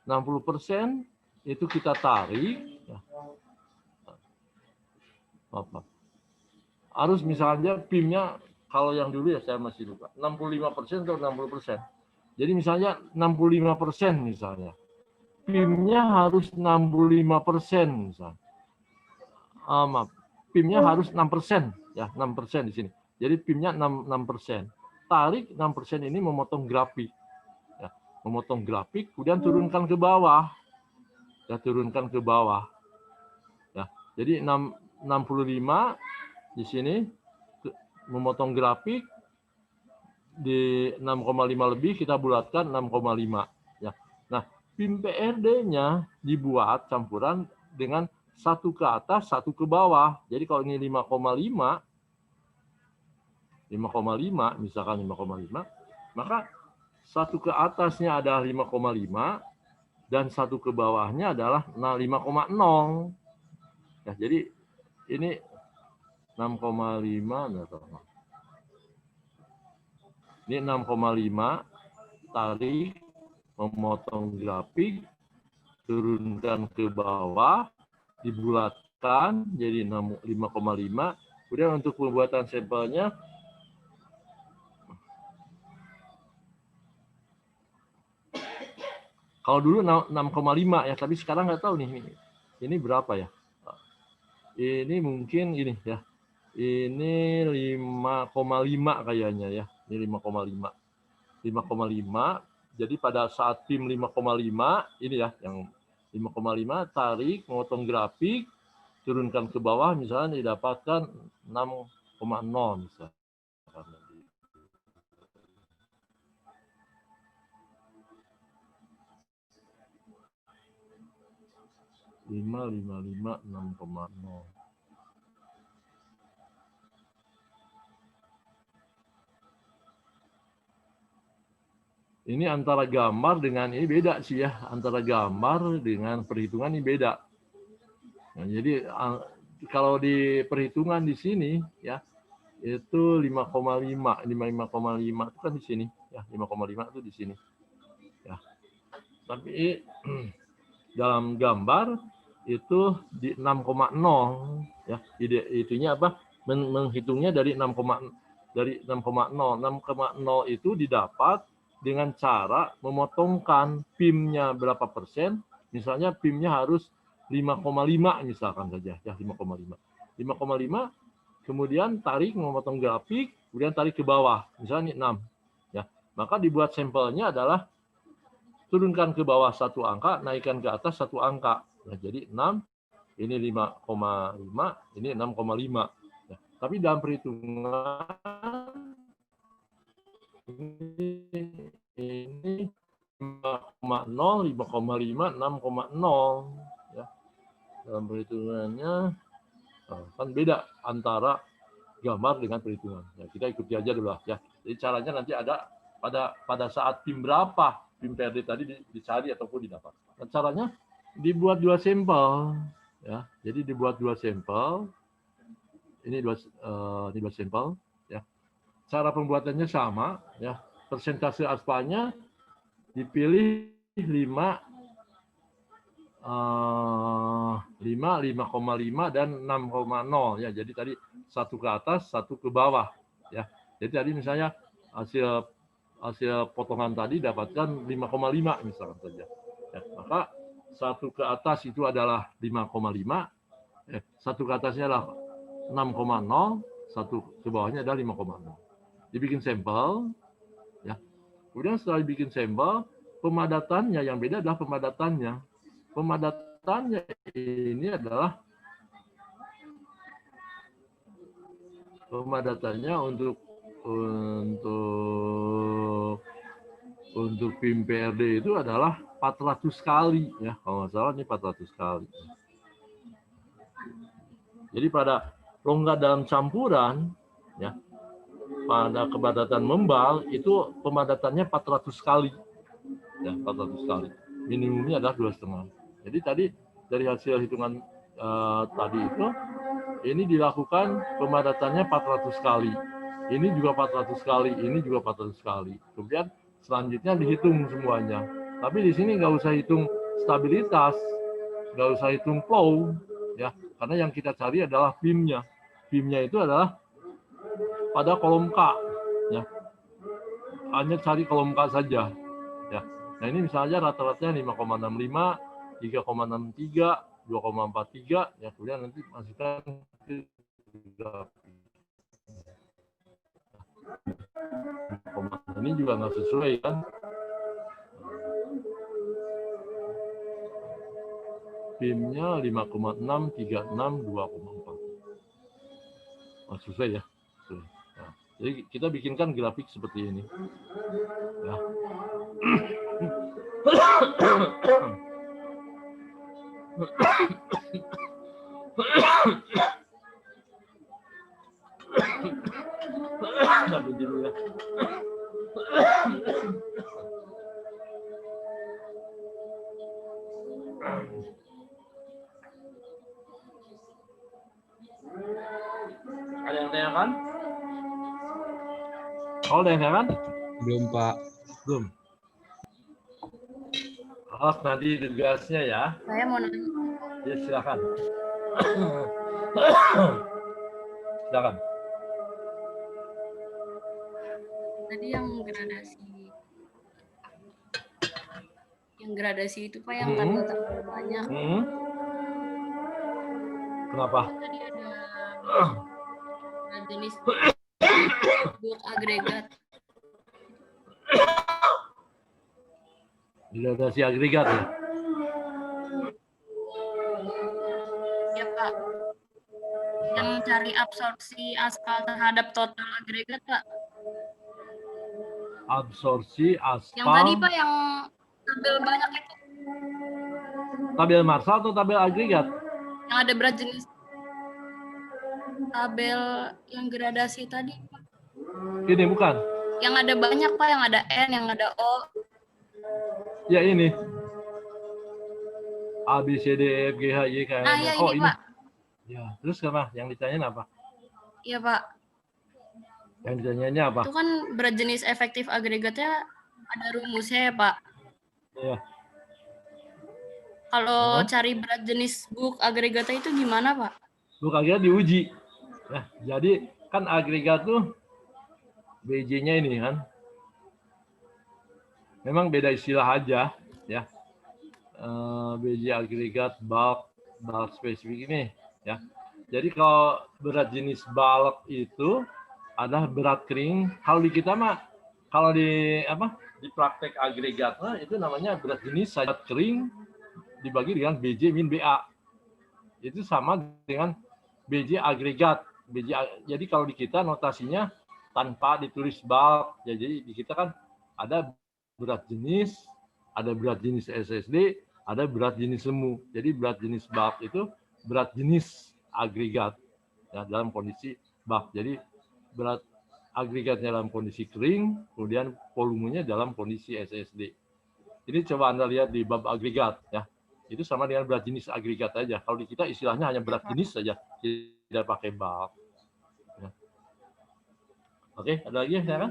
60% itu kita tarik ya. Harus misalnya PIM-nya kalau yang dulu ya saya masih lupa 65% atau 60%. Jadi misalnya 65% misalnya. PIM-nya harus 65% misalnya. Maaf, PIM-nya harus 6% ya, 6% di sini. Jadi PIM-nya 6%. Tarik 6% ini memotong grafik. Ya, memotong grafik kemudian turunkan ke bawah. Ya, turunkan ke bawah. Ya, jadi 65 di sini memotong grafik di 6,5 lebih kita bulatkan 6,5 ya. Nah, PIM PRD-nya dibuat campuran dengan satu ke atas, satu ke bawah. Jadi kalau ini 5,5 misalkan 5,5, maka satu ke atasnya adalah 5,5 dan satu ke bawahnya adalah 5,0. Ya, jadi ini 6,5 ini 6,5 tarik memotong grafik turunkan ke bawah dibulatkan jadi 5,5. Kemudian untuk pembuatan sampelnya kalau dulu 6,5 ya, tapi sekarang nggak tahu nih ini berapa ya. Ini mungkin ini ya. Ini 5,5 kayaknya ya. Ini 5,5. 5,5. Jadi pada saat PIM 5,5 ini ya, yang 5,5 tarik, memotong grafik, turunkan ke bawah, misalnya didapatkan 6,0 misalnya. 5,55, 6,0. Ini antara gambar dengan ini beda sih ya, antara gambar dengan perhitungan ini beda. Nah, jadi kalau di perhitungan di sini ya itu 5,5, 5,5 itu kan di sini ya, 5,5 itu di sini. Ya. Tapi dalam gambar itu di 6,0 ya. Itunya apa? Menghitungnya dari 6,0. 6,0 itu didapat dengan cara memotongkan PIM-nya berapa persen, misalnya PIM-nya harus 5,5 misalkan saja, ya 5,5. 5,5, kemudian tarik memotong grafik, kemudian tarik ke bawah, misalnya 6. Ya, maka dibuat sampelnya adalah turunkan ke bawah satu angka, naikkan ke atas satu angka. Nah, jadi 6, ini 5,5, ini 6,5. Ya, tapi dalam perhitungan ini 5,0, 5,5, 6,0 ya. Dalam perhitungannya kan beda antara gambar dengan perhitungan. Ya, kita ikuti aja dulu ya. Jadi caranya nanti ada pada saat PIM berapa, PIM PRD tadi dicari ataupun didapat. Dan caranya dibuat 2 sampel ya. Jadi dibuat 2 sampel. Ini dua sampel ya. Cara pembuatannya sama ya. Persentase aspalnya dipilih 5, 5,5 dan 6,0 ya. Jadi tadi satu ke atas, satu ke bawah ya. Jadi tadi misalnya hasil potongan tadi dapatkan 5,5 misalkan saja. Ya, maka satu ke atas itu adalah 5,5, satu ke atasnya adalah 6,0, satu ke bawahnya adalah 5,0. Dibikin sampel ya. Kemudian setelah dibikin sampel, pemadatannya yang beda adalah pemadatannya. Pemadatannya ini adalah pemadatannya untuk PIM PRD itu adalah 400 kali ya, kalau nggak salah ini 400 kali. Jadi pada rongga dalam campuran ya, pada kepadatan membal itu pemadatannya 400 kali ya, 400 kali. Minimumnya adalah 2,5. Jadi tadi dari hasil hitungan tadi itu ini dilakukan pemadatannya 400 kali. Ini juga 400 kali, ini juga 400 kali. Kemudian selanjutnya dihitung semuanya. Tapi di sini nggak usah hitung stabilitas, nggak usah hitung flow, ya, karena yang kita cari adalah PIM-nya. PIM-nya itu adalah pada kolom K, ya. Hanya cari kolom K saja, ya. Nah ini misalnya rata-ratanya 5,65, 3,63, 2,43, ya kemudian nanti masukkan ke ini juga nggak sesuai kan. PIM-nya 5,6, 36, 2,4. Oh, sesuai ya. Nah, jadi kita bikinkan grafik seperti ini. Ya. Sampai dulu ya. Ada yang tanyakan? Oh, ada yang tanyakan? Belum, Pak. Belum. Oh, nanti tugasnya ya. Saya mau nanya. Ya, silakan. Silakan. Tadi yang gradasi itu Pak, yang tanggal-tanggal banyak. Kenapa? Tadi ada jenis blok agregat. Gradasi agregat ya. Ya Pak. Yang cari absorpsi aspal terhadap total agregat Pak. Absorpsi aspal. Yang tadi Pak yang tabel banyak itu. Tabel marsal atau tabel agregat? Yang ada berat jenis. Tabel yang gradasi tadi Pak. Ini bukan. Yang ada banyak Pak, yang ada N, yang ada O. Ya ini. A, B, C, D, E, F, G, H, I, K, L, Nah, M, ya N. Oh, ini ini. Pak. Ya, terus apa? Yang ditanyain apa? Iya Pak. Yang ditanyainnya apa? Itu kan berat jenis efektif agregatnya ada rumusnya ya Pak. Iya. Kalau cari berat jenis bulk agregatnya itu gimana Pak? Bulk agregat diuji. Nah, jadi kan agregat tuh BJ-nya ini kan. Memang beda istilah aja ya. BJ agregat, bulk spesifik ini ya. Jadi kalau berat jenis bulk itu adalah berat kering. Kalau di kita mah, kalau di praktek agregatnya itu namanya berat jenis berat kering dibagi dengan BJ min BA. Itu sama dengan BJ agregat. Jadi kalau di kita notasinya tanpa ditulis bulk. Jadi di kita kan ada berat jenis, ada berat jenis SSD, ada berat jenis semu. Jadi berat jenis bulk itu berat jenis agregat ya, dalam kondisi bulk. Jadi berat agregatnya dalam kondisi kering, kemudian volumenya dalam kondisi SSD. Ini coba Anda lihat di bab agregat ya. Itu sama dengan berat jenis agregat aja. Kalau di kita istilahnya hanya berat jenis saja, tidak pakai bulk. Ya. Oke, ada lagi ya kan?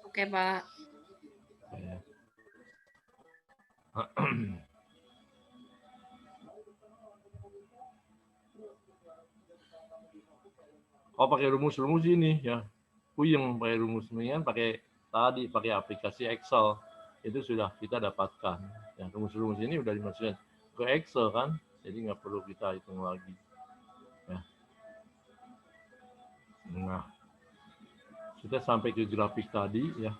Oke Pak. Ya. Oh, pakai rumus-rumus ini ya. Puyeng pakai rumus ini kan pakai aplikasi Excel. Itu sudah kita dapatkan. Ya, rumus-rumus ini udah dimasukkan ke Excel kan. Jadi nggak perlu kita hitung lagi. Ya. Nah, kita sampai ke grafik tadi ya.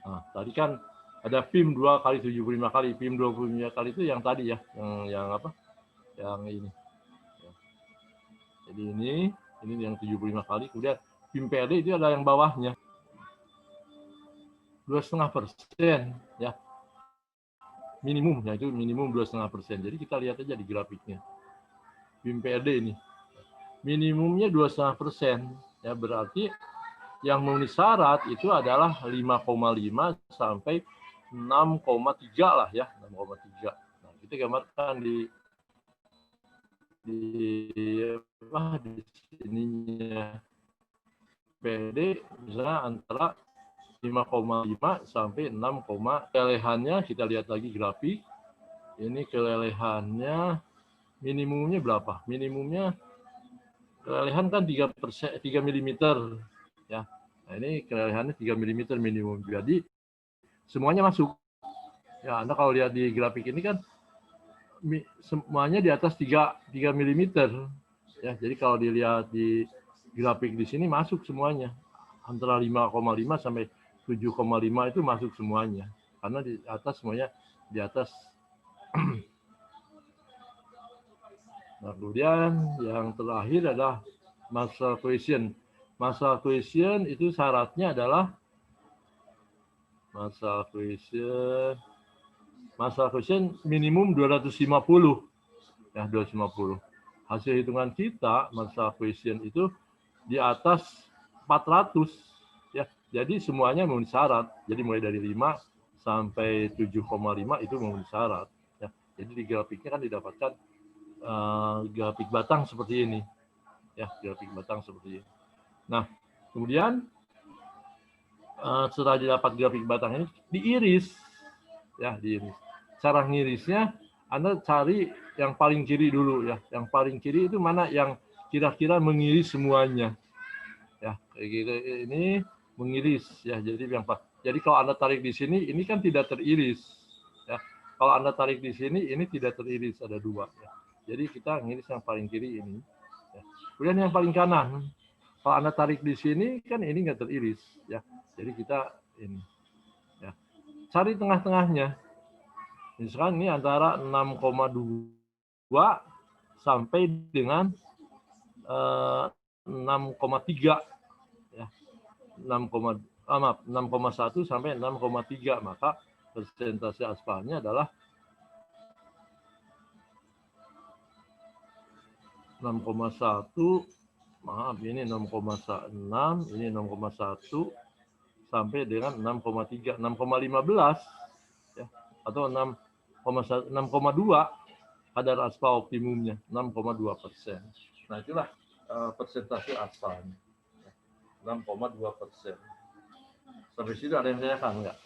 Nah, tadi kan ada PIM 2 kali 75 kali. PIM 25 kali itu yang tadi ya. Yang apa? Yang ini. Ya. Jadi ini yang 75 kali. Kemudian PIM PRD itu ada yang bawahnya. 2,5% ya. Minimumnya itu minimum 2,5%. Jadi kita lihat aja di grafiknya. PIM PRD ini. Minimumnya 2,5%. Ya, berarti yang memenuhi syarat itu adalah 5,5 sampai 6,3 lah ya, 6,3. Nah, kita gambarkan di sininya PD misalnya antara 5,5 sampai 6, kelelehannya kita lihat lagi grafik. Ini kelelehannya minimumnya berapa? Minimumnya kelelehan kan 3 mm ya. Nah, ini kelelehannya 3 mm minimum. Jadi semuanya masuk. Ya, Anda kalau lihat di grafik ini kan semuanya di atas 3 mm. Ya, jadi kalau dilihat di grafik di sini masuk semuanya. Antara 5,5 sampai 7,5 itu masuk semuanya. Karena di atas semuanya di atas. Nah, kemudian yang terakhir adalah masalah cohesion. Masalah cohesion itu syaratnya adalah masalah cohesion minimum 250. Ya, 250. Hasil hitungan kita masalah cohesion itu di atas 400 ya. Jadi semuanya memenuhi syarat. Jadi mulai dari 5 sampai 7,5 itu memenuhi syarat ya. Jadi di grafiknya kan didapatkan grafik batang seperti ini. Ya, grafik batang seperti ini. Nah, kemudian setelah didapat grafik batang ini diiris. Ya, diiris. Cara ngirisnya Anda cari yang paling kiri dulu ya. Yang paling kiri itu mana yang kira-kira mengiris semuanya. Ya, kayak gitu ini mengiris ya. Jadi kalau Anda tarik di sini ini kan tidak teriris ya. Kalau Anda tarik di sini ini tidak teriris, ada 2 ya. Jadi kita ngiris yang paling kiri ini. Ya. Kemudian yang paling kanan, kalau Anda tarik di sini kan ini nggak teriris ya. Jadi kita ini ya. cari tengah-tengahnya. Misalkan ini antara 6,2 sampai dengan 6,3 ya. 6,1 sampai 6,3, maka persentase aspalnya adalah 6,1, maaf ini 6,6, ini 6,1 sampai dengan 6,3, 6,15 ya, atau 6,2 kadar aspal optimumnya 6,2%. Nah itulah persentase aspalnya 6,2%. Sampai situ ada yang tanyakan nggak?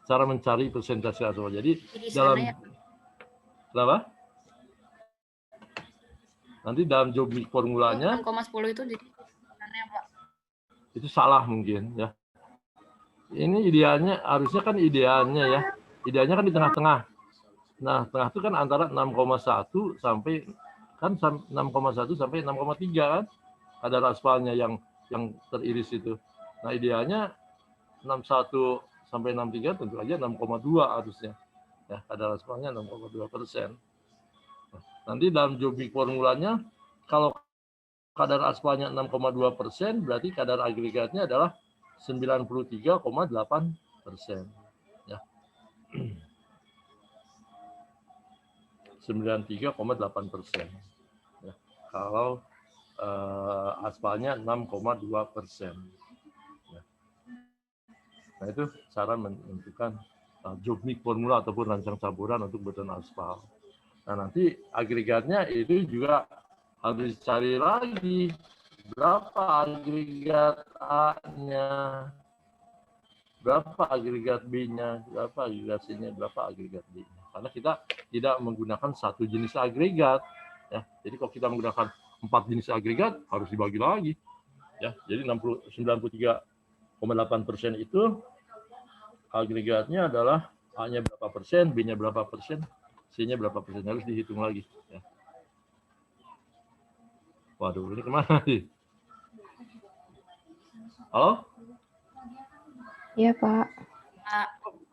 Cara mencari persentase aspal. Jadi dalam berapa? Nanti dalam Jobnik formulanya 6,10 itu jadi Pak. Itu salah mungkin ya. Ini idealnya, harusnya kan idealnya ya. Idealnya kan di tengah-tengah. Nah, tengah itu kan antara 6,1 sampai 6,3 kan kadar aspalnya yang teriris itu. Nah, idealnya 61 sampai 63 tentu aja 6,2 harusnya. Ya, kadar aspalnya 6,2%. Nanti dalam Jobnik formulanya, kalau kadar aspalnya 6,2%, berarti kadar agregatnya adalah 93,8%. Ya. 93,8%. Ya. Kalau aspalnya 6,2%. Ya. Nah itu cara menentukan Jobnik formula ataupun rancang campuran untuk beton aspal. Nah nanti agregatnya itu juga harus dicari lagi berapa agregat A-nya, berapa agregat B-nya, berapa agregat C-nya, berapa agregat D-nya. Karena kita tidak menggunakan satu jenis agregat. Ya. Jadi kalau kita menggunakan 4 jenis agregat harus dibagi lagi. Ya. Jadi 93,8% itu agregatnya adalah A-nya berapa persen, B-nya berapa persen, C-nya berapa persen, harus dihitung lagi. Ya. Waduh, ini kemana sih? Halo? Iya, Pak.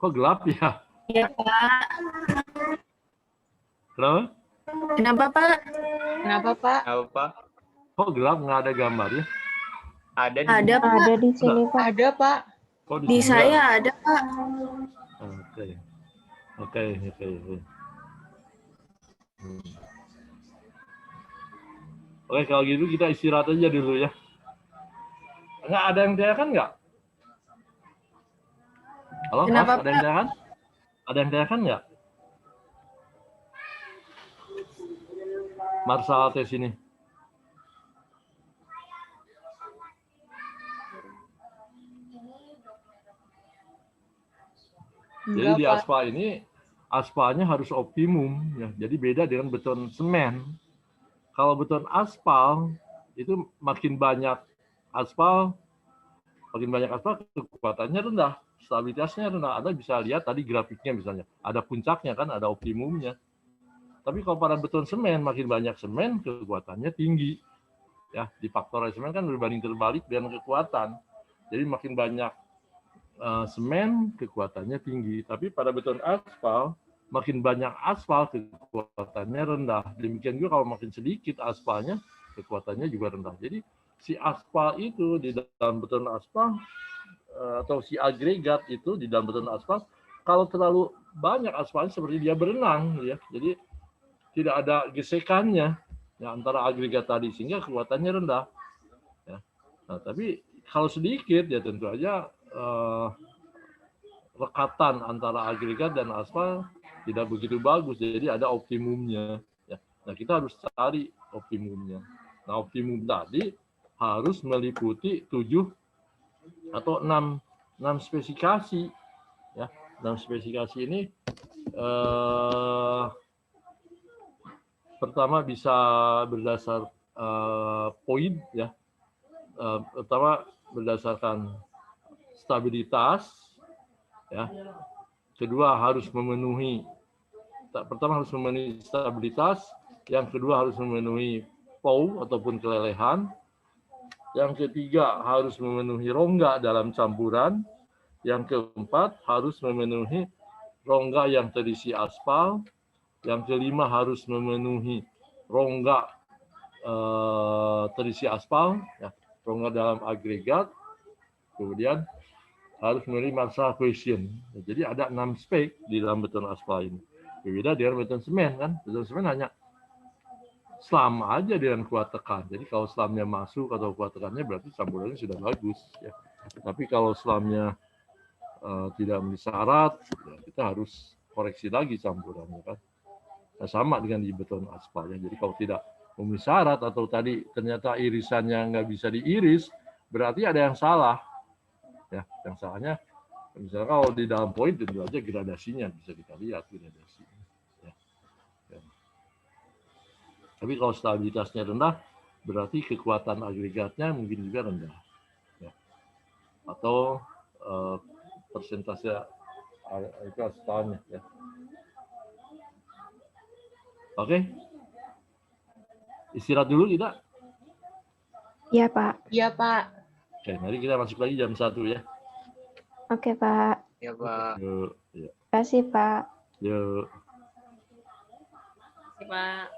Kok gelap ya? Iya, Pak. Kenapa? Kenapa, Pak? Kenapa, Pak? Apa, Pak? Kok gelap, nggak ada gambar ya? Ada di Ada, Pak. Ada di sini, Pak. Ada, Pak. Kok Di sini saya nggak? ada, Pak. Oke. Oke, kalau gitu kita istirahat aja dulu ya. Nggak ada yang tanyakan nggak? Halo, Kenapa, Mas, ada yang tanyakan? Ada yang tanyakan nggak? Marsal tes ini. Jadi di aspal ini, aspalnya harus optimum. Ya. Jadi beda dengan beton semen. Kalau beton aspal, itu makin banyak aspal kekuatannya rendah, stabilitasnya rendah. Anda bisa lihat tadi grafiknya misalnya, ada puncaknya kan, ada optimumnya. Tapi kalau pada beton semen, makin banyak semen, kekuatannya tinggi. Ya, di faktor semen kan berbanding terbalik dengan kekuatan. Jadi makin banyak semen, kekuatannya tinggi. Tapi pada beton aspal, makin banyak aspal, kekuatannya rendah. Demikian juga kalau makin sedikit aspalnya, kekuatannya juga rendah. Jadi si aspal itu di dalam beton aspal, atau si agregat itu di dalam beton aspal, kalau terlalu banyak aspalnya seperti dia berenang, ya. Jadi tidak ada gesekannya ya, antara agregat tadi, sehingga kekuatannya rendah. Ya. Nah, tapi kalau sedikit ya tentu aja rekatan antara agregat dan aspal tidak begitu bagus, jadi ada optimumnya. Ya. Nah, kita harus cari optimumnya. Nah, optimum tadi harus meliputi 7 atau 6 spesifikasi. Ya, 6 spesifikasi ini pertama bisa berdasar poin, ya. Pertama berdasarkan stabilitas, ya. Kedua harus memenuhi, pertama harus memenuhi stabilitas, yang kedua harus memenuhi POU ataupun kelelehan, yang ketiga harus memenuhi rongga dalam campuran, Yang keempat, harus memenuhi rongga yang terisi aspal. Yang kelima, harus memenuhi rongga terisi aspal, ya, rongga dalam agregat. Kemudian harus memenuhi masalah cohesion. Jadi ada 6 spek di dalam beton aspal ini. Berbeda dengan beton semen kan. Beton semen hanya selam aja dengan kuat tekan. Jadi kalau selamnya masuk atau kuat tekannya berarti campurannya sudah bagus. Ya. Tapi kalau selamnya tidak memenuhi syarat, ya kita harus koreksi lagi campurannya kan. Nah, sama dengan di beton aspal ya. Jadi kalau tidak memenuhi syarat atau tadi ternyata irisannya nggak bisa diiris, berarti ada yang salah. Ya, yang salahnya misalnya kalau di dalam poin tentu aja gradasinya bisa kita lihat gradasi. Ya. Ya. Tapi kalau stabilitasnya rendah, berarti kekuatan agregatnya mungkin juga rendah. Ya. Atau persentase itu aspalnya. Ya. Oke. Istirahat dulu kita. Iya, Pak. Iya, Pak. Oke, mari kita masuk lagi jam 1 ya. Oke, Pak. Ya, Pak. Yuk, ya. Terima kasih, Pak. Yuk. Pak.